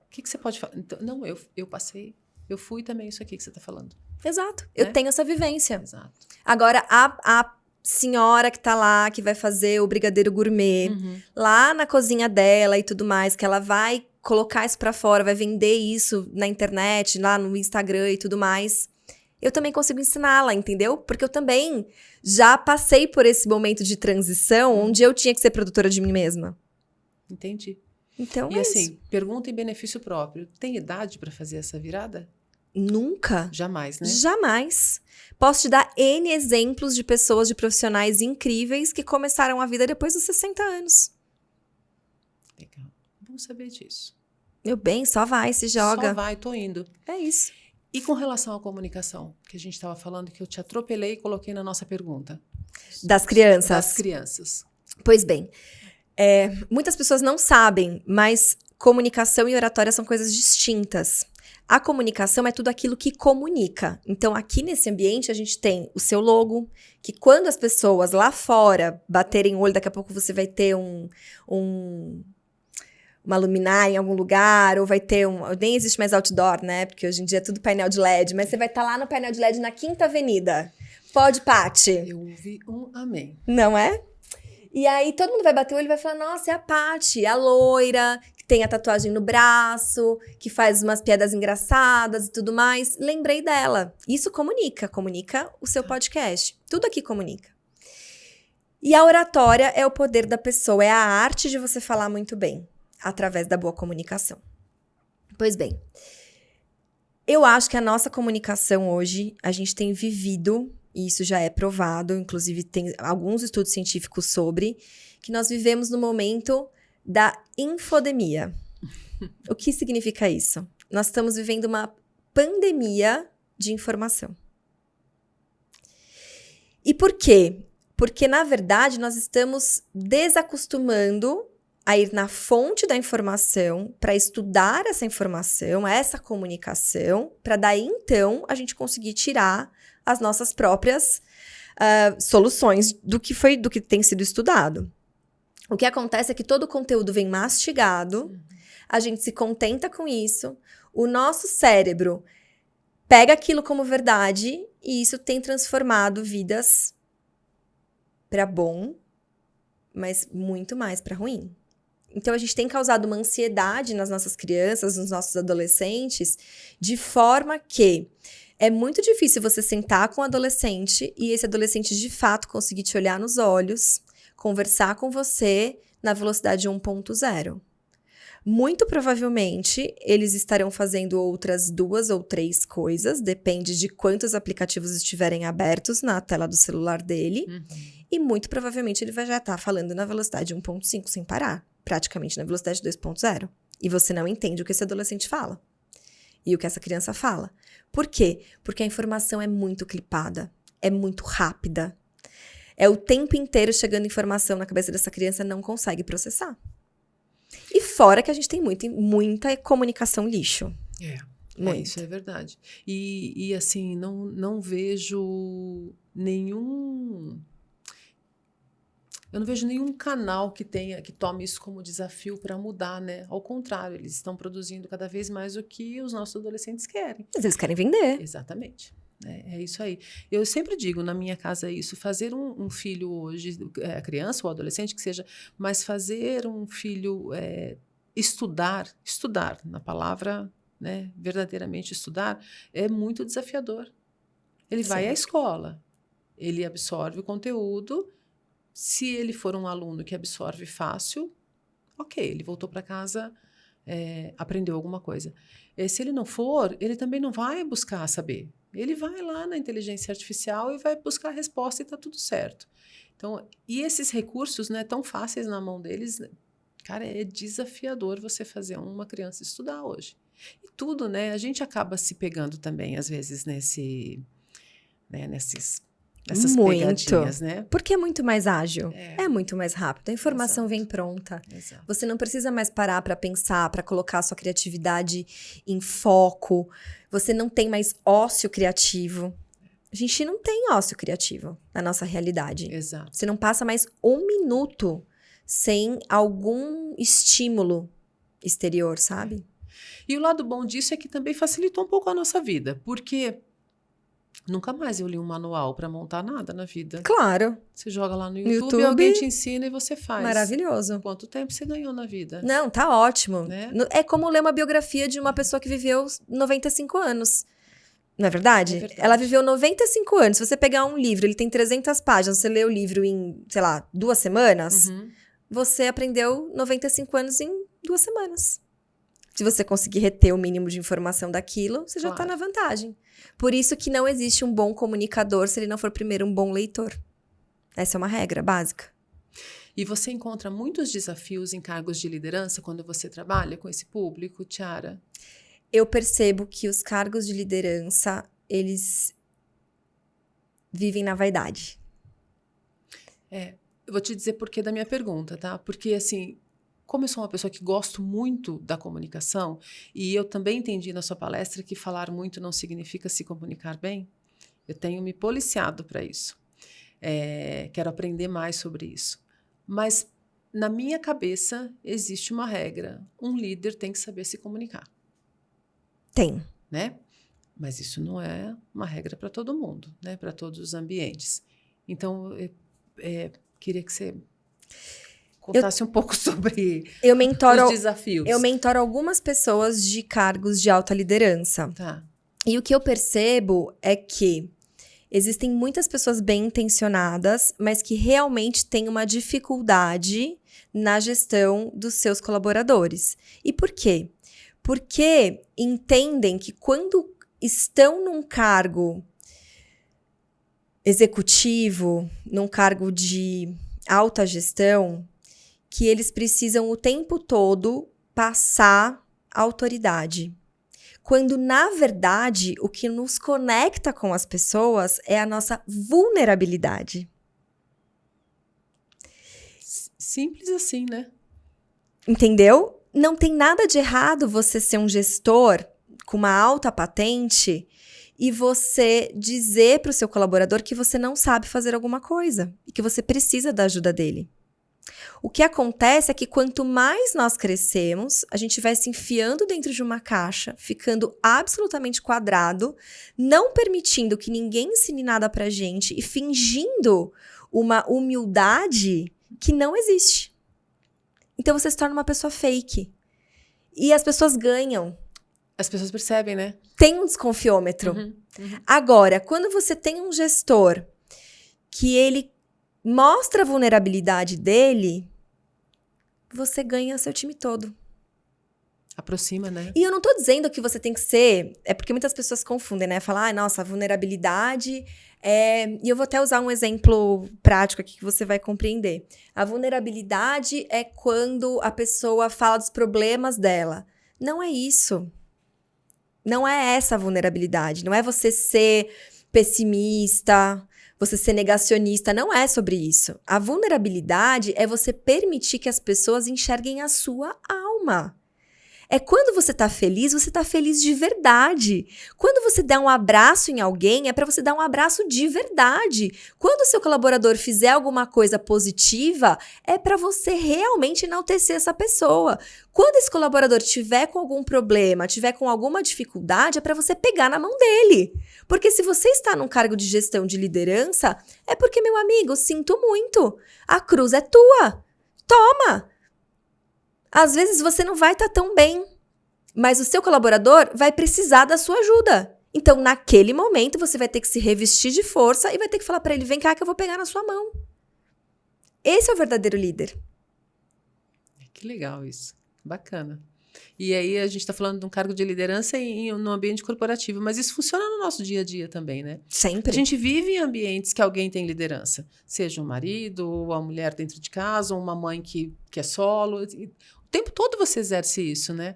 O que você pode falar? Então, não, eu passei, eu fui também isso aqui que você está falando. Exato, eu tenho essa vivência. Exato. Agora, a senhora que tá lá, que vai fazer o brigadeiro gourmet, lá na cozinha dela e tudo mais, que ela vai colocar isso pra fora, vai vender isso na internet, lá no Instagram e tudo mais, eu também consigo ensiná-la, entendeu? Porque eu também já passei por esse momento de transição onde eu tinha que ser produtora de mim mesma. Entendi. Então, e assim, pergunta em benefício próprio. Tem idade para fazer essa virada? Nunca. Jamais, né? Jamais. Posso te dar N exemplos de pessoas, de profissionais incríveis que começaram a vida depois dos 60 anos. Legal. Vamos saber disso. Meu bem, só vai, se joga. Só vai, tô indo. É isso. E com relação à comunicação, que a gente estava falando, que eu te atropelei e coloquei na nossa pergunta. Das crianças. Das crianças. Pois bem, muitas pessoas não sabem, mas comunicação e oratória são coisas distintas. A comunicação é tudo aquilo que comunica. Então, aqui nesse ambiente, a gente tem o seu logo, que quando as pessoas lá fora baterem o olho, daqui a pouco você vai ter uma luminária em algum lugar, ou vai ter nem existe mais outdoor, né? Porque hoje em dia é tudo painel de LED, mas você vai estar lá no painel de LED na Quinta Avenida. Pode, Paty? Eu ouvi um amém. Não é? E aí todo mundo vai bater o olho e vai falar, nossa, é a Paty, a loira, que tem a tatuagem no braço, que faz umas piadas engraçadas e tudo mais. Lembrei dela. Isso comunica o seu podcast. Tudo aqui comunica. E a oratória é o poder da pessoa, é a arte de você falar muito bem, através da boa comunicação. Pois bem, eu acho que a nossa comunicação hoje, a gente tem vivido, e isso já é provado, inclusive tem alguns estudos científicos sobre, que nós vivemos no momento da infodemia. O que significa isso? Nós estamos vivendo uma pandemia de informação. E por quê? Porque, na verdade, nós estamos desacostumando a ir na fonte da informação para estudar essa informação, essa comunicação, para daí, então, a gente conseguir tirar as nossas próprias soluções do que tem sido estudado. O que acontece é que todo o conteúdo vem mastigado, a gente se contenta com isso, o nosso cérebro pega aquilo como verdade e isso tem transformado vidas para bom, mas muito mais para ruim. Então, a gente tem causado uma ansiedade nas nossas crianças, nos nossos adolescentes, de forma que é muito difícil você sentar com um adolescente e esse adolescente, de fato, conseguir te olhar nos olhos, conversar com você na velocidade 1.0. Muito provavelmente, eles estarão fazendo outras 2 ou 3 coisas, depende de quantos aplicativos estiverem abertos na tela do celular dele, e muito provavelmente ele vai já estar falando na velocidade 1.5 sem parar, praticamente na velocidade 2.0. E você não entende o que esse adolescente fala e o que essa criança fala. Por quê? Porque a informação é muito clipada, é muito rápida. É o tempo inteiro chegando informação na cabeça dessa criança, não consegue processar. E fora que a gente tem muita comunicação lixo. Isso é verdade. E assim, não vejo nenhum... Eu não vejo nenhum canal que tome isso como desafio para mudar, né? Ao contrário, eles estão produzindo cada vez mais o que os nossos adolescentes querem. Mas eles querem vender. Exatamente. É isso aí. Eu sempre digo na minha casa isso, fazer um filho hoje, a criança ou adolescente que seja, mas fazer um filho estudar na palavra, né, verdadeiramente estudar, é muito desafiador. Ele vai à escola, ele absorve o conteúdo. Se ele for um aluno que absorve fácil, ok, ele voltou para casa, aprendeu alguma coisa. Se ele não for, ele também não vai buscar saber. Ele vai lá na inteligência artificial e vai buscar a resposta e está tudo certo. Então, e esses recursos, né, tão fáceis na mão deles, cara, é desafiador você fazer uma criança estudar hoje. E tudo, né, a gente acaba se pegando também, às vezes, nessas pegadinhas, né? Porque é muito mais ágil, é muito mais rápido, a informação vem pronta. Exato. Você não precisa mais parar para pensar, para colocar a sua criatividade em foco. Você não tem mais ócio criativo. A gente não tem ócio criativo na nossa realidade. Exato. Você não passa mais um minuto sem algum estímulo exterior, sabe? E o lado bom disso é que também facilitou um pouco a nossa vida, porque nunca mais eu li um manual para montar nada na vida. Claro. Você joga lá no YouTube, alguém te ensina e você faz. Maravilhoso. Quanto tempo você ganhou na vida? Não, tá ótimo. Né? É como ler uma biografia de uma pessoa que viveu 95 anos. Não é verdade? É verdade. Ela viveu 95 anos. Se você pegar um livro, ele tem 300 páginas, você lê o livro em, sei lá, 2 semanas, você aprendeu 95 anos em 2 semanas. Se você conseguir reter o mínimo de informação daquilo, você já tá na vantagem. Por isso que não existe um bom comunicador se ele não for primeiro um bom leitor. Essa é uma regra básica. E você encontra muitos desafios em cargos de liderança quando você trabalha com esse público, Tiara? Eu percebo que os cargos de liderança, eles vivem na vaidade. Eu vou te dizer por que da minha pergunta, tá? Porque, assim, como eu sou uma pessoa que gosto muito da comunicação, e eu também entendi na sua palestra que falar muito não significa se comunicar bem, eu tenho me policiado para isso. Quero aprender mais sobre isso. Mas, na minha cabeça, existe uma regra. Um líder tem que saber se comunicar. Tem. Né? Mas isso não é uma regra para todo mundo, né? Para todos os ambientes. Então, queria que você contasse um pouco sobre os desafios. Eu mentoro algumas pessoas de cargos de alta liderança. Tá. E o que eu percebo é que existem muitas pessoas bem intencionadas, mas que realmente têm uma dificuldade na gestão dos seus colaboradores. E por quê? Porque entendem que quando estão num cargo executivo, num cargo de alta gestão, que eles precisam o tempo todo passar autoridade. Quando, na verdade, o que nos conecta com as pessoas é a nossa vulnerabilidade. Simples assim, né? Entendeu? Não tem nada de errado você ser um gestor com uma alta patente e você dizer para o seu colaborador que você não sabe fazer alguma coisa e que você precisa da ajuda dele. O que acontece é que quanto mais nós crescemos, a gente vai se enfiando dentro de uma caixa, ficando absolutamente quadrado, não permitindo que ninguém ensine nada pra gente e fingindo uma humildade que não existe. Então você se torna uma pessoa fake. E as pessoas ganham. As pessoas percebem, né? Tem um desconfiômetro. Agora, quando você tem um gestor que ele mostra a vulnerabilidade dele, você ganha seu time todo. Aproxima, né? E eu não tô dizendo que você tem que ser... É porque muitas pessoas confundem, né? Falar, nossa, vulnerabilidade é... E eu vou até usar um exemplo prático aqui que você vai compreender. A vulnerabilidade é quando a pessoa fala dos problemas dela. Não é isso. Não é essa a vulnerabilidade. Não é você ser pessimista, você ser negacionista. Não é sobre isso. A vulnerabilidade é você permitir que as pessoas enxerguem a sua alma. É quando você tá feliz de verdade. Quando você dá um abraço em alguém, é para você dar um abraço de verdade. Quando o seu colaborador fizer alguma coisa positiva, é para você realmente enaltecer essa pessoa. Quando esse colaborador tiver com algum problema, tiver com alguma dificuldade, é para você pegar na mão dele. Porque se você está num cargo de gestão de liderança, é porque, meu amigo, sinto muito. A cruz é tua. Toma! Às vezes você não vai estar tão bem, mas o seu colaborador vai precisar da sua ajuda. Então, naquele momento, você vai ter que se revestir de força e vai ter que falar para ele, vem cá que eu vou pegar na sua mão. Esse é o verdadeiro líder. Que legal isso. Bacana. E aí a gente está falando de um cargo de liderança no ambiente corporativo, mas isso funciona no nosso dia a dia também, né? Sempre. A gente vive em ambientes que alguém tem liderança, seja um marido, ou a mulher dentro de casa, ou uma mãe que é solo. O tempo todo você exerce isso, né?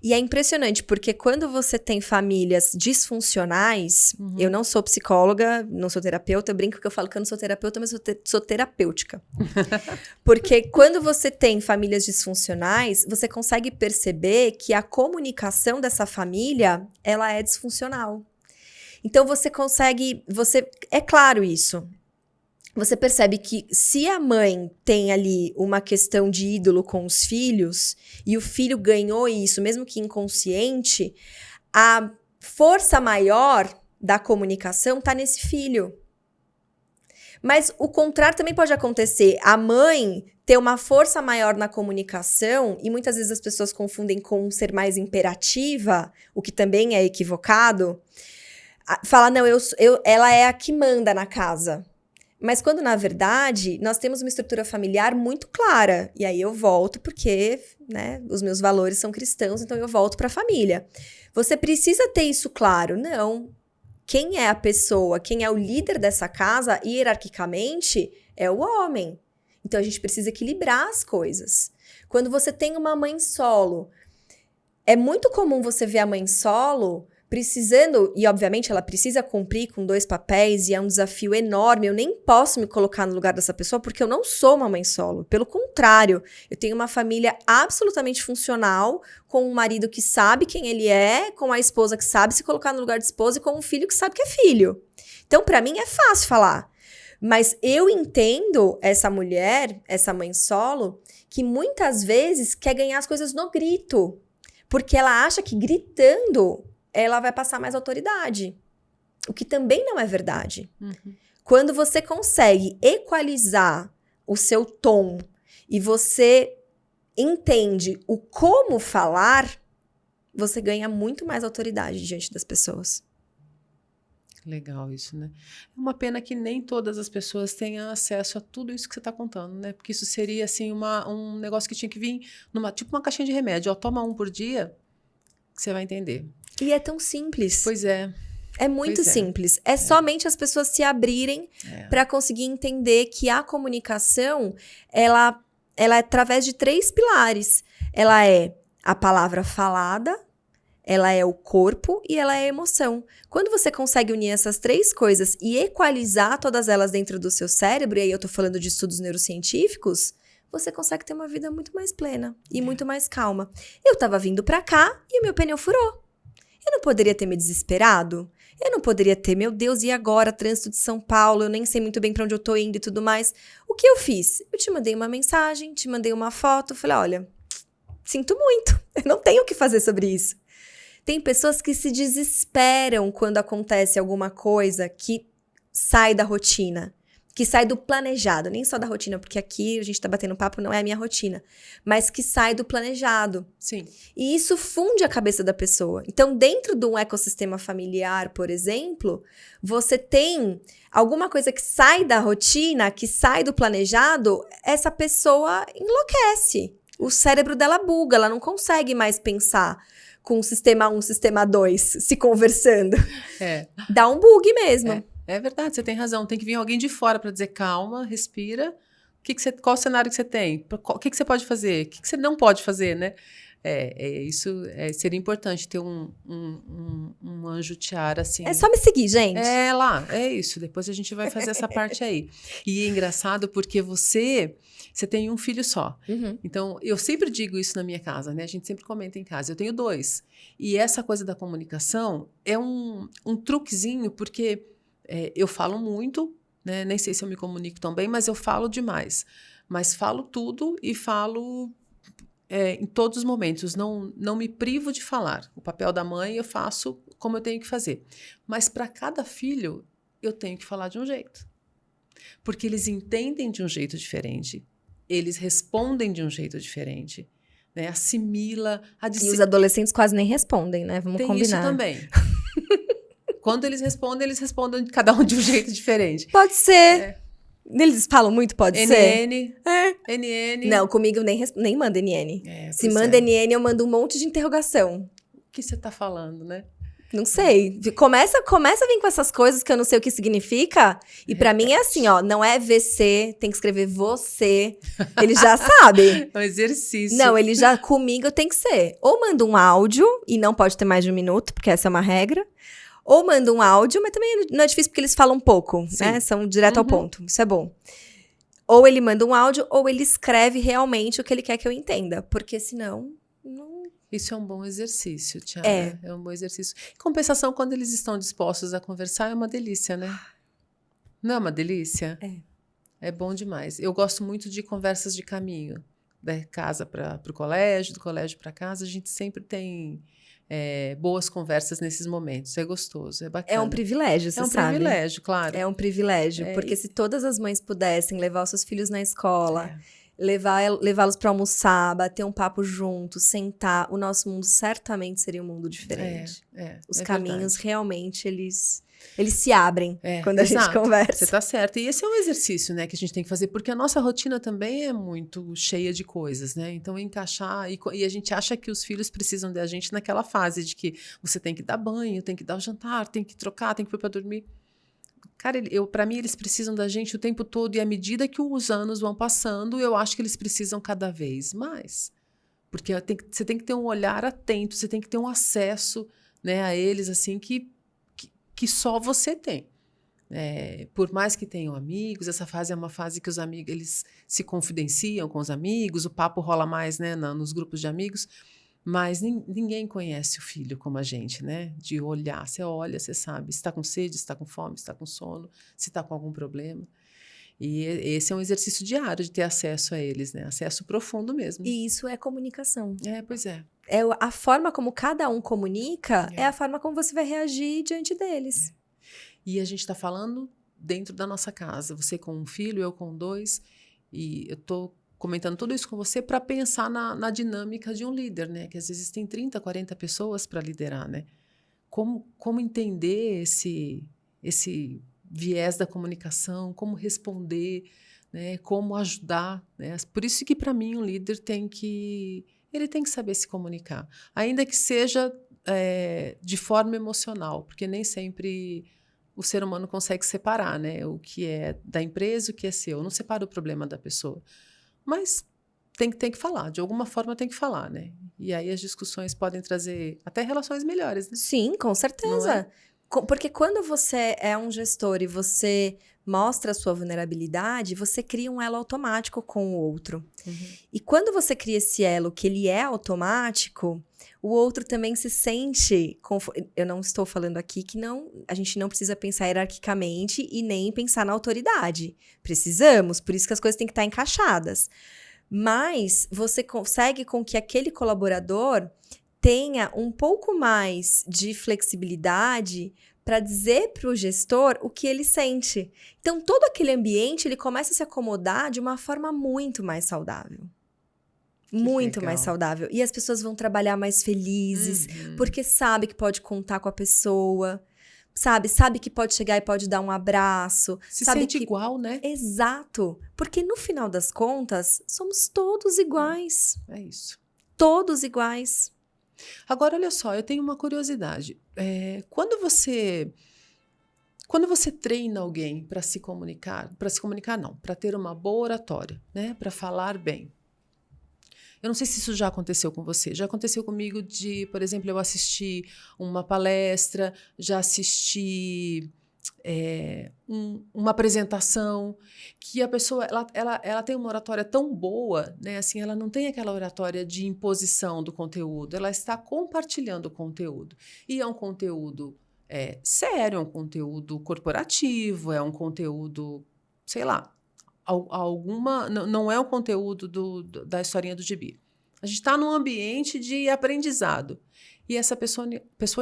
E é impressionante, porque quando você tem famílias disfuncionais, eu não sou psicóloga, não sou terapeuta, eu brinco que eu falo que eu não sou terapeuta, mas eu sou terapêutica. Porque quando você tem famílias disfuncionais, você consegue perceber que a comunicação dessa família, ela é disfuncional. Então é claro isso. Você percebe que se a mãe tem ali uma questão de ídolo com os filhos e o filho ganhou isso, mesmo que inconsciente, a força maior da comunicação está nesse filho. Mas o contrário também pode acontecer. A mãe ter uma força maior na comunicação, e muitas vezes as pessoas confundem com ser mais imperativa, o que também é equivocado. Fala, não, ela é a que manda na casa. Mas quando, na verdade, nós temos uma estrutura familiar muito clara. E aí eu volto porque, né, os meus valores são cristãos, então eu volto para a família. Você precisa ter isso claro. Não. Quem é a pessoa, quem é o líder dessa casa, hierarquicamente, é o homem. Então a gente precisa equilibrar as coisas. Quando você tem uma mãe solo, é muito comum você ver a mãe solo precisando, e obviamente ela precisa cumprir com 2 papéis e é um desafio enorme, eu nem posso me colocar no lugar dessa pessoa porque eu não sou uma mãe solo, pelo contrário, eu tenho uma família absolutamente funcional, com um marido que sabe quem ele é, com a esposa que sabe se colocar no lugar de esposa e com um filho que sabe que é filho. Então, pra mim é fácil falar, mas eu entendo essa mulher, essa mãe solo, que muitas vezes quer ganhar as coisas no grito, porque ela acha que gritando ela vai passar mais autoridade. O que também não é verdade. Quando você consegue equalizar o seu tom e você entende o como falar, você ganha muito mais autoridade diante das pessoas. Legal isso, né? É uma pena que nem todas as pessoas tenham acesso a tudo isso que você está contando, né? Porque isso seria, assim, um negócio que tinha que vir tipo uma caixinha de remédio. Ó, toma um por dia, que você vai entender. E é tão simples. Pois é. É muito simples. É somente as pessoas se abrirem para conseguir entender que a comunicação, ela é através de 3 pilares. Ela é a palavra falada, ela é o corpo e ela é a emoção. Quando você consegue unir essas 3 coisas e equalizar todas elas dentro do seu cérebro, e aí eu tô falando de estudos neurocientíficos, você consegue ter uma vida muito mais plena e muito mais calma. Eu tava vindo pra cá e o meu pneu furou. Eu não poderia ter me desesperado? Eu não poderia ter, meu Deus, e agora? Trânsito de São Paulo, eu nem sei muito bem pra onde eu tô indo e tudo mais. O que eu fiz? Eu te mandei uma mensagem, te mandei uma foto, falei, olha, sinto muito, eu não tenho o que fazer sobre isso. Tem pessoas que se desesperam quando acontece alguma coisa que sai da rotina, que sai do planejado, nem só da rotina, porque aqui a gente tá batendo papo, não é a minha rotina, mas que sai do planejado. Sim. E isso funde a cabeça da pessoa. Então, dentro de um ecossistema familiar, por exemplo, você tem alguma coisa que sai da rotina, que sai do planejado, essa pessoa enlouquece. O cérebro dela buga, ela não consegue mais pensar com o sistema 1, sistema 2 se conversando. Dá um bug mesmo. É verdade, você tem razão. Tem que vir alguém de fora para dizer calma, respira. Qual o cenário que você tem? O que você pode fazer? O que você não pode fazer, né? Isso seria importante ter um anjo tiara, assim. É só me seguir, gente. É lá, é isso. Depois a gente vai fazer essa parte aí. E é engraçado porque você tem um filho só. Uhum. Então, eu sempre digo isso na minha casa, né? A gente sempre comenta em casa. Eu tenho 2. E essa coisa da comunicação é um truquezinho, porque eu falo muito, né? Nem sei se eu me comunico tão bem, mas eu falo demais. Mas falo tudo e falo em todos os momentos. Não me privo de falar. O papel da mãe eu faço como eu tenho que fazer. Mas para cada filho, eu tenho que falar de um jeito. Porque eles entendem de um jeito diferente. Eles respondem de um jeito diferente. Né? Assimila. E os adolescentes quase nem respondem, né? Vamos combinar. Tem isso também. Quando eles respondem cada um de um jeito diferente. Pode ser. Eles falam muito, pode ser. NN. Não, comigo nem manda NN. Se manda NN, eu mando um monte de interrogação. O que você tá falando, né? Não sei. Começa a vir com essas coisas que eu não sei o que significa. E pra mim é assim, ó. Não é VC, tem que escrever você. Ele já sabe. É um exercício. Não, ele já comigo tem que ser. Ou manda um áudio, e não pode ter mais de 1 minuto, porque essa é uma regra. Ou manda um áudio, mas também não é difícil porque eles falam pouco, né? São direto ao ponto. Isso é bom. Ou ele manda um áudio, ou ele escreve realmente o que ele quer que eu entenda. Porque senão... não... Isso é um bom exercício, Tiara. É um bom exercício. Em compensação, quando eles estão dispostos a conversar, é uma delícia, né? Não é uma delícia? É bom demais. Eu gosto muito de conversas de caminho. Da casa para o colégio, do colégio para casa. A gente sempre tem boas conversas nesses momentos. É gostoso, é bacana. É um privilégio, você sabe. É um privilégio, claro. É um privilégio. Porque se todas as mães pudessem levar os seus filhos na escola... levá-los para almoçar, bater um papo juntos, sentar, o nosso mundo certamente seria um mundo diferente. Os caminhos verdade. Realmente, eles se abrem quando a gente conversa. Você tá certa. E esse é um exercício, né, que a gente tem que fazer, porque a nossa rotina também é muito cheia de coisas, né? Então, encaixar... E a gente acha que os filhos precisam da gente naquela fase de que você tem que dar banho, tem que dar o jantar, tem que trocar, tem que pôr para dormir. Cara, para mim, eles precisam da gente o tempo todo e à medida que os anos vão passando, eu acho que eles precisam cada vez mais. Porque você tem que ter um olhar atento, você tem que ter um acesso, né, a eles assim que só você tem. Por mais que tenham amigos, essa fase é uma fase que os amigos eles se confidenciam com os amigos, o papo rola mais, né, nos grupos de amigos. Mas ninguém conhece o filho como a gente, né? De olhar, você olha, você sabe se está com sede, se está com fome, se está com sono, se está com algum problema. E esse é um exercício diário de ter acesso a eles, né? Acesso profundo mesmo. E isso é comunicação. Pois é. A forma como cada um comunica é a forma como você vai reagir diante deles. E a gente está falando dentro da nossa casa. Você com um filho, eu com 2. E eu estou comentando tudo isso com você para pensar na dinâmica de um líder, né? Que às vezes tem 30, 40 pessoas para liderar, né? Como entender esse viés da comunicação, como responder, né? Como ajudar, né? Por isso que, para mim, um líder tem que saber se comunicar. Ainda que seja de forma emocional, porque nem sempre o ser humano consegue separar, né? O que é da empresa, o que é seu. Eu não separo o problema da pessoa. Mas tem que falar, de alguma forma tem que falar, né? E aí as discussões podem trazer até relações melhores, né? Sim, com certeza. Porque quando você é um gestor e você mostra a sua vulnerabilidade, você cria um elo automático com o outro. E quando você cria esse elo que ele é automático, o outro também se sente... Eu não estou falando aqui que a gente não precisa pensar hierarquicamente e nem pensar na autoridade. Precisamos, por isso que as coisas têm que estar encaixadas. Mas você consegue com que aquele colaborador tenha um pouco mais de flexibilidade para dizer para o gestor o que ele sente. Então, todo aquele ambiente, ele começa a se acomodar de uma forma muito mais saudável. Muito mais saudável. E as pessoas vão trabalhar mais felizes, porque sabe que pode contar com a pessoa, sabe que pode chegar e pode dar um abraço. Se sabe sente igual, né? Exato. Porque no final das contas, somos todos iguais. É isso. Todos iguais. Agora, olha só, eu tenho uma curiosidade. Quando você treina alguém para se comunicar não, para ter uma boa oratória, né? Para falar bem. Eu não sei se isso já aconteceu com você. Já aconteceu comigo de, por exemplo, eu assistir uma palestra, já assisti uma apresentação, que a pessoa ela tem uma oratória tão boa, né? Assim, ela não tem aquela oratória de imposição do conteúdo, ela está compartilhando o conteúdo. E é um conteúdo sério, é um conteúdo corporativo, é um conteúdo, sei lá, não é o conteúdo da historinha do gibi. A gente está num ambiente de aprendizado. E essa pessoa,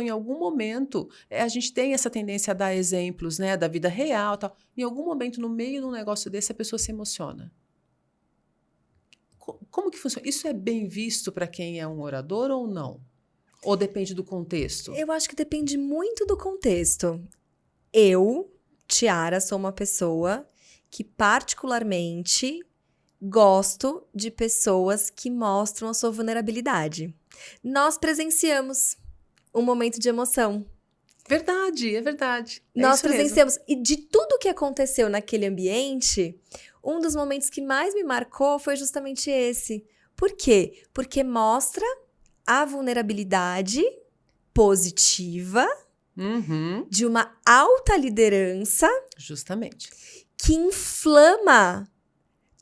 em algum momento, a gente tem essa tendência a dar exemplos, né, da vida real, tal. Em algum momento, no meio de um negócio desse, a pessoa se emociona. Como que funciona? Isso é bem visto para quem é um orador ou não? Ou depende do contexto? Eu acho que depende muito do contexto. Eu, Tiara, sou uma pessoa que particularmente gosto de pessoas que mostram a sua vulnerabilidade. Nós presenciamos um momento de emoção. Verdade, é verdade. Nós presenciamos. E de tudo que aconteceu naquele ambiente, um dos momentos que mais me marcou foi justamente esse. Por quê? Porque mostra a vulnerabilidade positiva de uma alta liderança. Justamente. Que inflama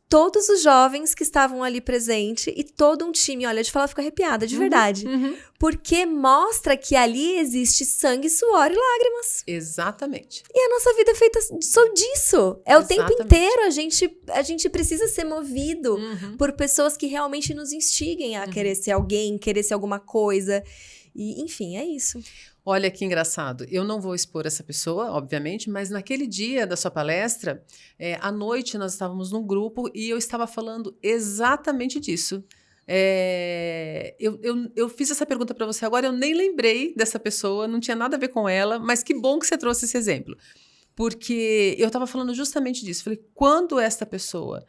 todos os jovens que estavam ali presentes e todo um time. Olha, de falar, eu fico arrepiada, de verdade. Porque mostra que ali existe sangue, suor e lágrimas. Exatamente. E a nossa vida é feita só disso. É o tempo inteiro. A gente precisa ser movido por pessoas que realmente nos instiguem a querer ser alguém, querer ser alguma coisa. E, enfim, é isso. Olha que engraçado. Eu não vou expor essa pessoa, obviamente, mas naquele dia da sua palestra, à noite nós estávamos num grupo e eu estava falando exatamente disso. Eu fiz essa pergunta para você agora, eu nem lembrei dessa pessoa, não tinha nada a ver com ela, mas que bom que você trouxe esse exemplo. Porque eu estava falando justamente disso. Falei, quando esta pessoa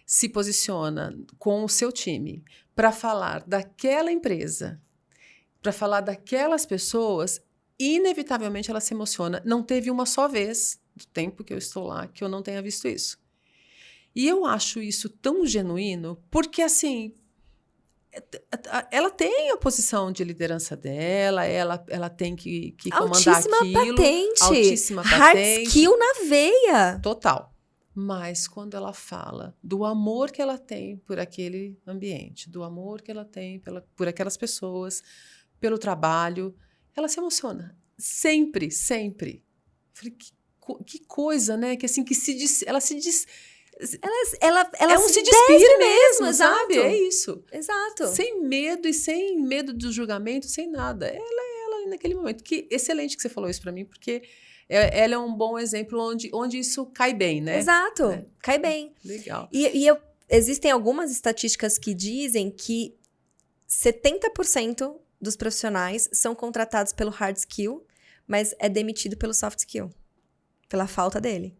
se posiciona com o seu time para falar daquela empresa, para falar daquelas pessoas, inevitavelmente ela se emociona. Não teve uma só vez, do tempo que eu estou lá, que eu não tenha visto isso. E eu acho isso tão genuíno, porque, assim, ela tem a posição de liderança dela, ela tem que comandar aquilo. Altíssima patente. Hard skill na veia. Total. Mas quando ela fala do amor que ela tem por aquele ambiente, do amor que ela tem por aquelas pessoas, pelo trabalho, ela se emociona. Sempre, sempre. Falei, que coisa, né? Que assim, ela se diz... Ela se despire mesmo, sabe? É isso. Exato. Sem medo e sem medo do julgamento, sem nada. Ela é ela naquele momento. Que excelente que você falou isso pra mim, porque ela é um bom exemplo onde isso cai bem, né? Exato. Cai bem. Legal. Existem algumas estatísticas que dizem que 70% dos profissionais são contratados pelo hard skill, mas é demitido pelo soft skill, pela falta dele.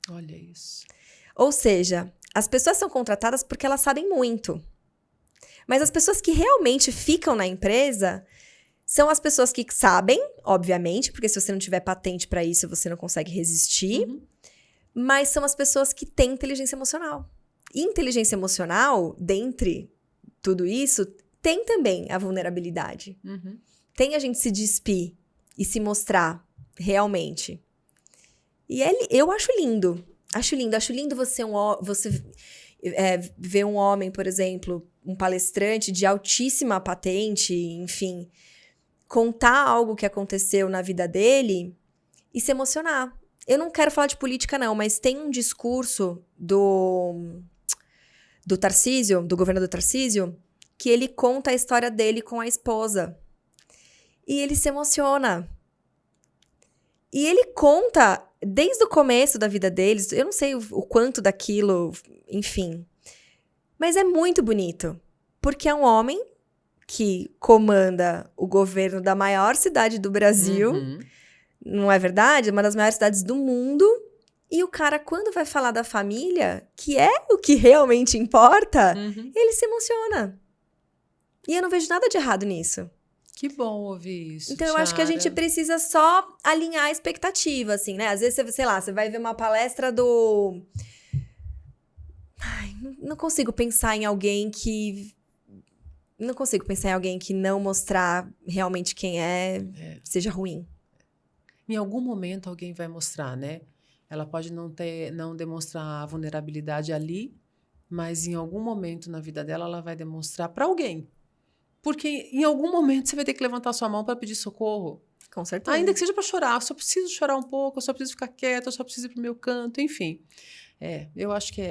Olha isso. Ou seja, as pessoas são contratadas porque elas sabem muito. Mas as pessoas que realmente ficam na empresa são as pessoas que sabem, obviamente, porque se você não tiver patente para isso, você não consegue resistir. Mas são as pessoas que têm inteligência emocional. E inteligência emocional, dentre tudo isso, tem também a vulnerabilidade. Tem a gente se despir e se mostrar realmente. E eu acho lindo. Acho lindo você ver um homem, por exemplo, um palestrante de altíssima patente, enfim, contar algo que aconteceu na vida dele e se emocionar. Eu não quero falar de política, não, mas tem um discurso do Tarcísio, do governador Tarcísio, que ele conta a história dele com a esposa. E ele se emociona. E ele conta desde o começo da vida deles, eu não sei o quanto daquilo, enfim. Mas é muito bonito. Porque é um homem que comanda o governo da maior cidade do Brasil. Não é verdade? Uma das maiores cidades do mundo. E o cara, quando vai falar da família, que é o que realmente importa, ele se emociona. E eu não vejo nada de errado nisso. Que bom ouvir isso, Então, eu acho que a gente precisa só alinhar a expectativa, assim, né? Às vezes, você vai ver uma palestra do... Ai, não consigo pensar em alguém que Não consigo pensar em alguém que não mostrar realmente quem seja ruim. Em algum momento alguém vai mostrar, né? Ela pode não demonstrar a vulnerabilidade ali, mas em algum momento na vida dela ela vai demonstrar para alguém. Porque em algum momento você vai ter que levantar sua mão para pedir socorro. Com certeza. Ainda que seja para chorar, eu só preciso chorar um pouco, eu só preciso ficar quieta, eu só preciso ir pro meu canto, enfim. Eu acho que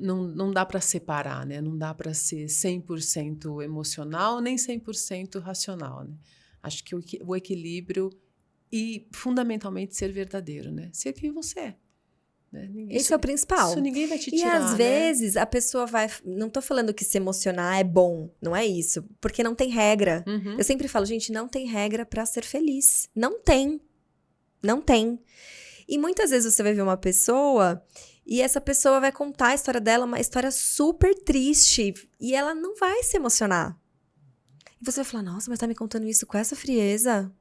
não dá para separar, né? Não dá para ser 100% emocional, nem 100% racional, né? Acho que o equilíbrio e, fundamentalmente, ser verdadeiro, né? Ser quem você é. Né? Esse é o principal. Isso ninguém vai te tirar, E às vezes a pessoa vai... Não tô falando que se emocionar é bom, não é isso. Porque não tem regra. Uhum. Eu sempre falo, gente, não tem regra pra ser feliz. Não tem. Não tem. E muitas vezes você vai ver uma pessoa e essa pessoa vai contar a história dela, uma história super triste, e ela não vai se emocionar. E você vai falar, nossa, mas tá me contando isso com essa frieza?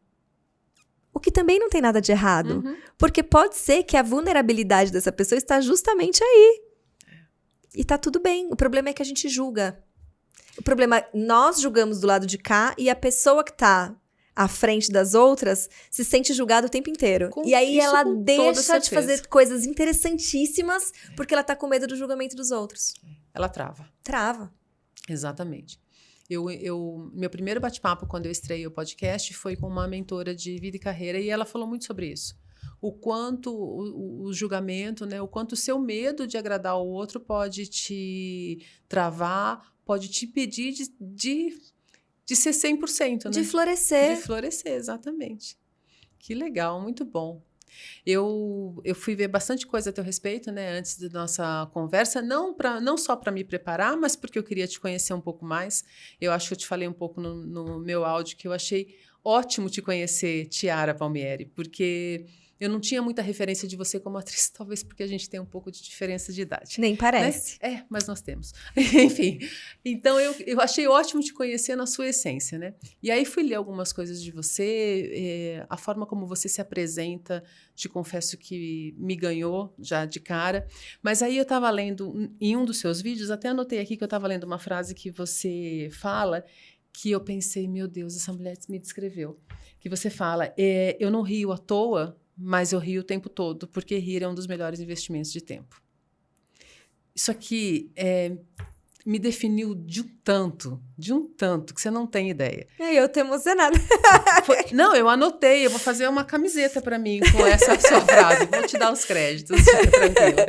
O que também não tem nada de errado. Uhum. Porque pode ser que a vulnerabilidade dessa pessoa está justamente aí. E tá tudo bem. O problema é que a gente julga. O problema é nós julgamos do lado de cá e a pessoa que tá à frente das outras se sente julgada o tempo inteiro. E aí ela deixa de fazer coisas interessantíssimas porque ela tá com medo do julgamento dos outros. Ela trava. Trava. Exatamente. Meu primeiro bate-papo, quando eu estreiei o podcast, foi com uma mentora de vida e carreira, e ela falou muito sobre isso. O quanto o julgamento, né, o quanto o seu medo de agradar o outro pode te travar, pode te impedir de ser 100%, né? De florescer. De florescer, exatamente. Que legal, muito bom. Eu fui ver bastante coisa a teu respeito, né, antes da nossa conversa, não só para me preparar, mas porque eu queria te conhecer um pouco mais. Eu acho que eu te falei um pouco no meu áudio que eu achei ótimo te conhecer, Tiara Palmieri, porque eu não tinha muita referência de você como atriz, talvez porque a gente tem um pouco de diferença de idade. Nem parece. Né? Mas nós temos. Enfim, então eu achei ótimo te conhecer na sua essência, né? E aí fui ler algumas coisas de você, a forma como você se apresenta, te confesso que me ganhou já de cara. Mas aí eu estava lendo, em um dos seus vídeos, até anotei aqui que eu estava lendo uma frase que você fala, que eu pensei, meu Deus, essa mulher me descreveu. Que você fala, eu não rio à toa, mas eu rio o tempo todo, porque rir é um dos melhores investimentos de tempo. Isso aqui me definiu de um tanto, que você não tem ideia. Eu tô emocionada. Não, eu anotei, eu vou fazer uma camiseta para mim com essa sua frase, vou te dar os créditos, fica tranquila.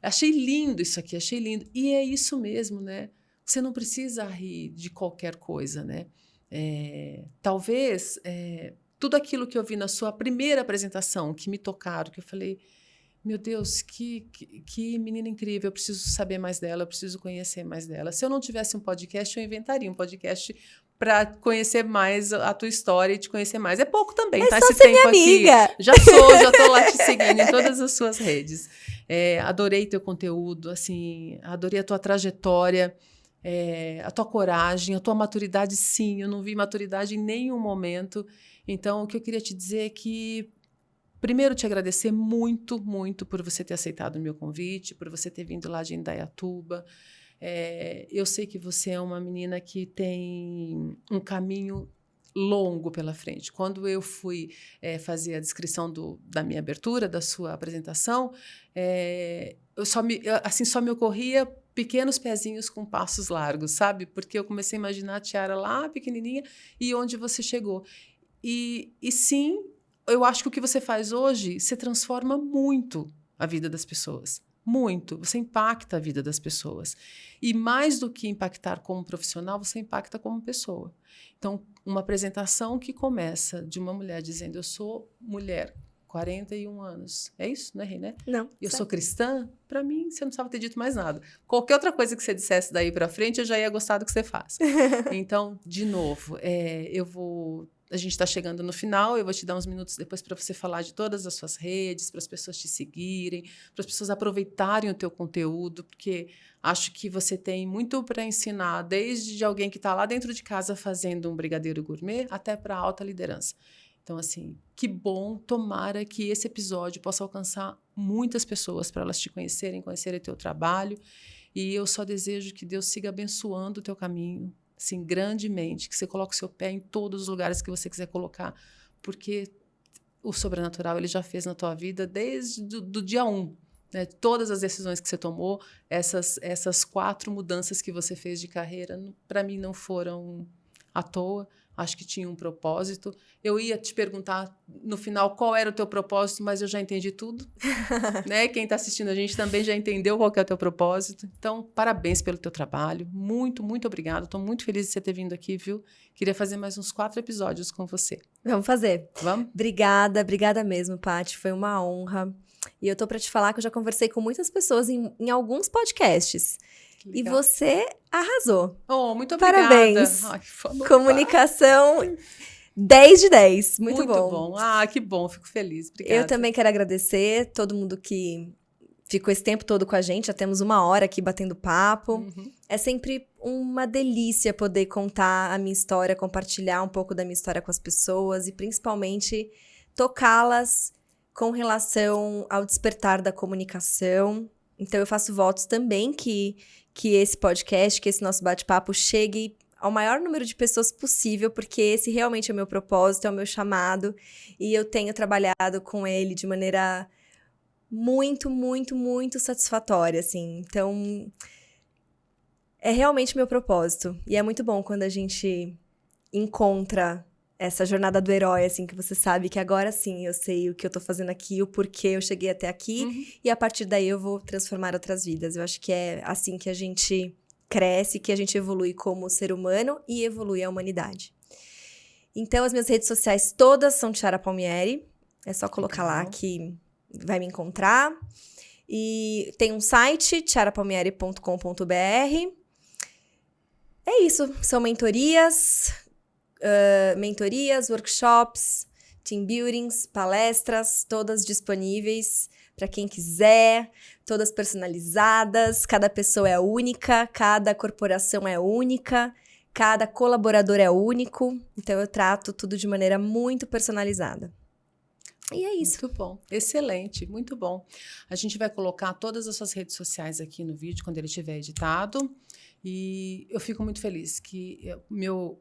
Achei lindo isso aqui, achei lindo. E é isso mesmo, né? Você não precisa rir de qualquer coisa, né? Talvez... tudo aquilo que eu vi na sua primeira apresentação, que me tocaram, que eu falei, meu Deus, que menina incrível, eu preciso saber mais dela, eu preciso conhecer mais dela. Se eu não tivesse um podcast, eu inventaria um podcast para conhecer mais a tua história e te conhecer mais. É pouco também, tá? Esse tempo aqui. Amiga. Já tô lá te seguindo em todas as suas redes. Adorei teu conteúdo, assim, adorei a tua trajetória, a tua coragem, a tua maturidade, sim, eu não vi maturidade em nenhum momento. Então, o que eu queria te dizer é que, primeiro, te agradecer muito, muito por você ter aceitado o meu convite, por você ter vindo lá de Indaiatuba. Eu sei que você é uma menina que tem um caminho longo pela frente. Quando eu fui fazer a descrição da minha abertura, da sua apresentação, só me ocorria pequenos pezinhos com passos largos, sabe? Porque eu comecei a imaginar a Tiara lá, pequenininha, e onde você chegou. E sim, eu acho que o que você faz hoje, você transforma muito a vida das pessoas. Muito. Você impacta a vida das pessoas. E mais do que impactar como profissional, você impacta como pessoa. Então, uma apresentação que começa de uma mulher dizendo, eu sou mulher, 41 anos. É isso, né, Rei? Não. Eu sou cristã? Para mim, você não precisava ter dito mais nada. Qualquer outra coisa que você dissesse daí para frente, eu já ia gostar do que você faz. Então, de novo, a gente está chegando no final, eu vou te dar uns minutos depois para você falar de todas as suas redes, para as pessoas te seguirem, para as pessoas aproveitarem o teu conteúdo, porque acho que você tem muito para ensinar, desde de alguém que está lá dentro de casa fazendo um brigadeiro gourmet, até para a alta liderança. Então, assim, que bom, tomara que esse episódio possa alcançar muitas pessoas para elas te conhecerem teu trabalho. E eu só desejo que Deus siga abençoando o teu caminho, assim, grandemente, que você coloque o seu pé em todos os lugares que você quiser colocar, porque o sobrenatural ele já fez na tua vida desde do dia 1. Né? Todas as decisões que você tomou, essas 4 mudanças que você fez de carreira, para mim não foram à toa. Acho que tinha um propósito. Eu ia te perguntar no final qual era o teu propósito, mas eu já entendi tudo. Né? Quem está assistindo a gente também já entendeu qual que é o teu propósito. Então, parabéns pelo teu trabalho. Muito, muito obrigada. Estou muito feliz de você ter vindo aqui, viu? Queria fazer mais uns 4 episódios com você. Vamos fazer. Vamos? Obrigada mesmo, Paty. Foi uma honra. E eu tô para te falar que eu já conversei com muitas pessoas em alguns podcasts. E você arrasou. Oh, muito obrigada. Parabéns. Ai, Comunicação 10 de 10. Muito bom. Ah, que bom. Fico feliz. Obrigada. Eu também quero agradecer todo mundo que ficou esse tempo todo com a gente. Já temos 1 hora aqui batendo papo. Uhum. É sempre uma delícia poder contar a minha história, compartilhar um pouco da minha história com as pessoas e principalmente tocá-las com relação ao despertar da comunicação. Então, eu faço votos também que esse podcast, que esse nosso bate-papo chegue ao maior número de pessoas possível, porque esse realmente é o meu propósito, é o meu chamado, e eu tenho trabalhado com ele de maneira muito, muito, muito satisfatória, assim. Então, é realmente meu propósito. E é muito bom quando a gente encontra essa jornada do herói, assim, que você sabe que agora sim eu sei o que eu tô fazendo aqui, o porquê eu cheguei até aqui, e a partir daí eu vou transformar outras vidas. Eu acho que é assim que a gente cresce, que a gente evolui como ser humano e evolui a humanidade. Então, as minhas redes sociais todas são Tiara Palmieri, é só colocar lá que vai me encontrar. E tem um site, tiarapalmieri.com.br. É isso, são mentorias, workshops, team buildings, palestras, todas disponíveis para quem quiser, todas personalizadas, cada pessoa é única, cada corporação é única, cada colaborador é único, então eu trato tudo de maneira muito personalizada. E é isso. Muito bom, excelente, muito bom. A gente vai colocar todas as suas redes sociais aqui no vídeo, quando ele estiver editado. E eu fico muito feliz que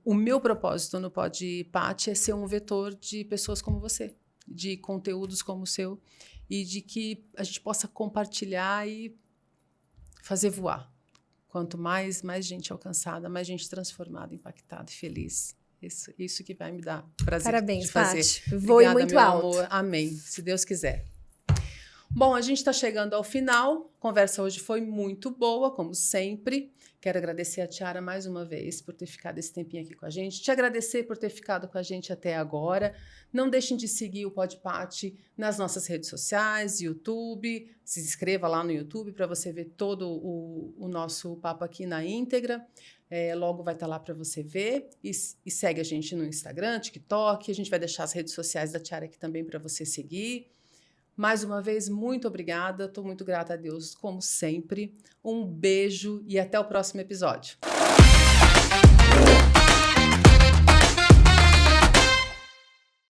o meu propósito no Pod Paty é ser um vetor de pessoas como você, de conteúdos como o seu, e de que a gente possa compartilhar e fazer voar. Quanto mais gente alcançada, mais gente transformada, impactada e feliz. Isso que vai me dar prazer. Parabéns, de fazer. Paty. Voe muito meu alto. Amor. Amém, se Deus quiser. Bom, a gente está chegando ao final. A conversa hoje foi muito boa, como sempre. Quero agradecer a Tiara mais uma vez por ter ficado esse tempinho aqui com a gente. Te agradecer por ter ficado com a gente até agora. Não deixem de seguir o Pod Paty nas nossas redes sociais, YouTube. Se inscreva lá no YouTube para você ver todo o nosso papo aqui na íntegra. Logo vai estar lá para você ver. E segue a gente no Instagram, TikTok. A gente vai deixar as redes sociais da Tiara aqui também para você seguir. Mais uma vez, muito obrigada. Estou muito grata a Deus, como sempre. Um beijo e até o próximo episódio.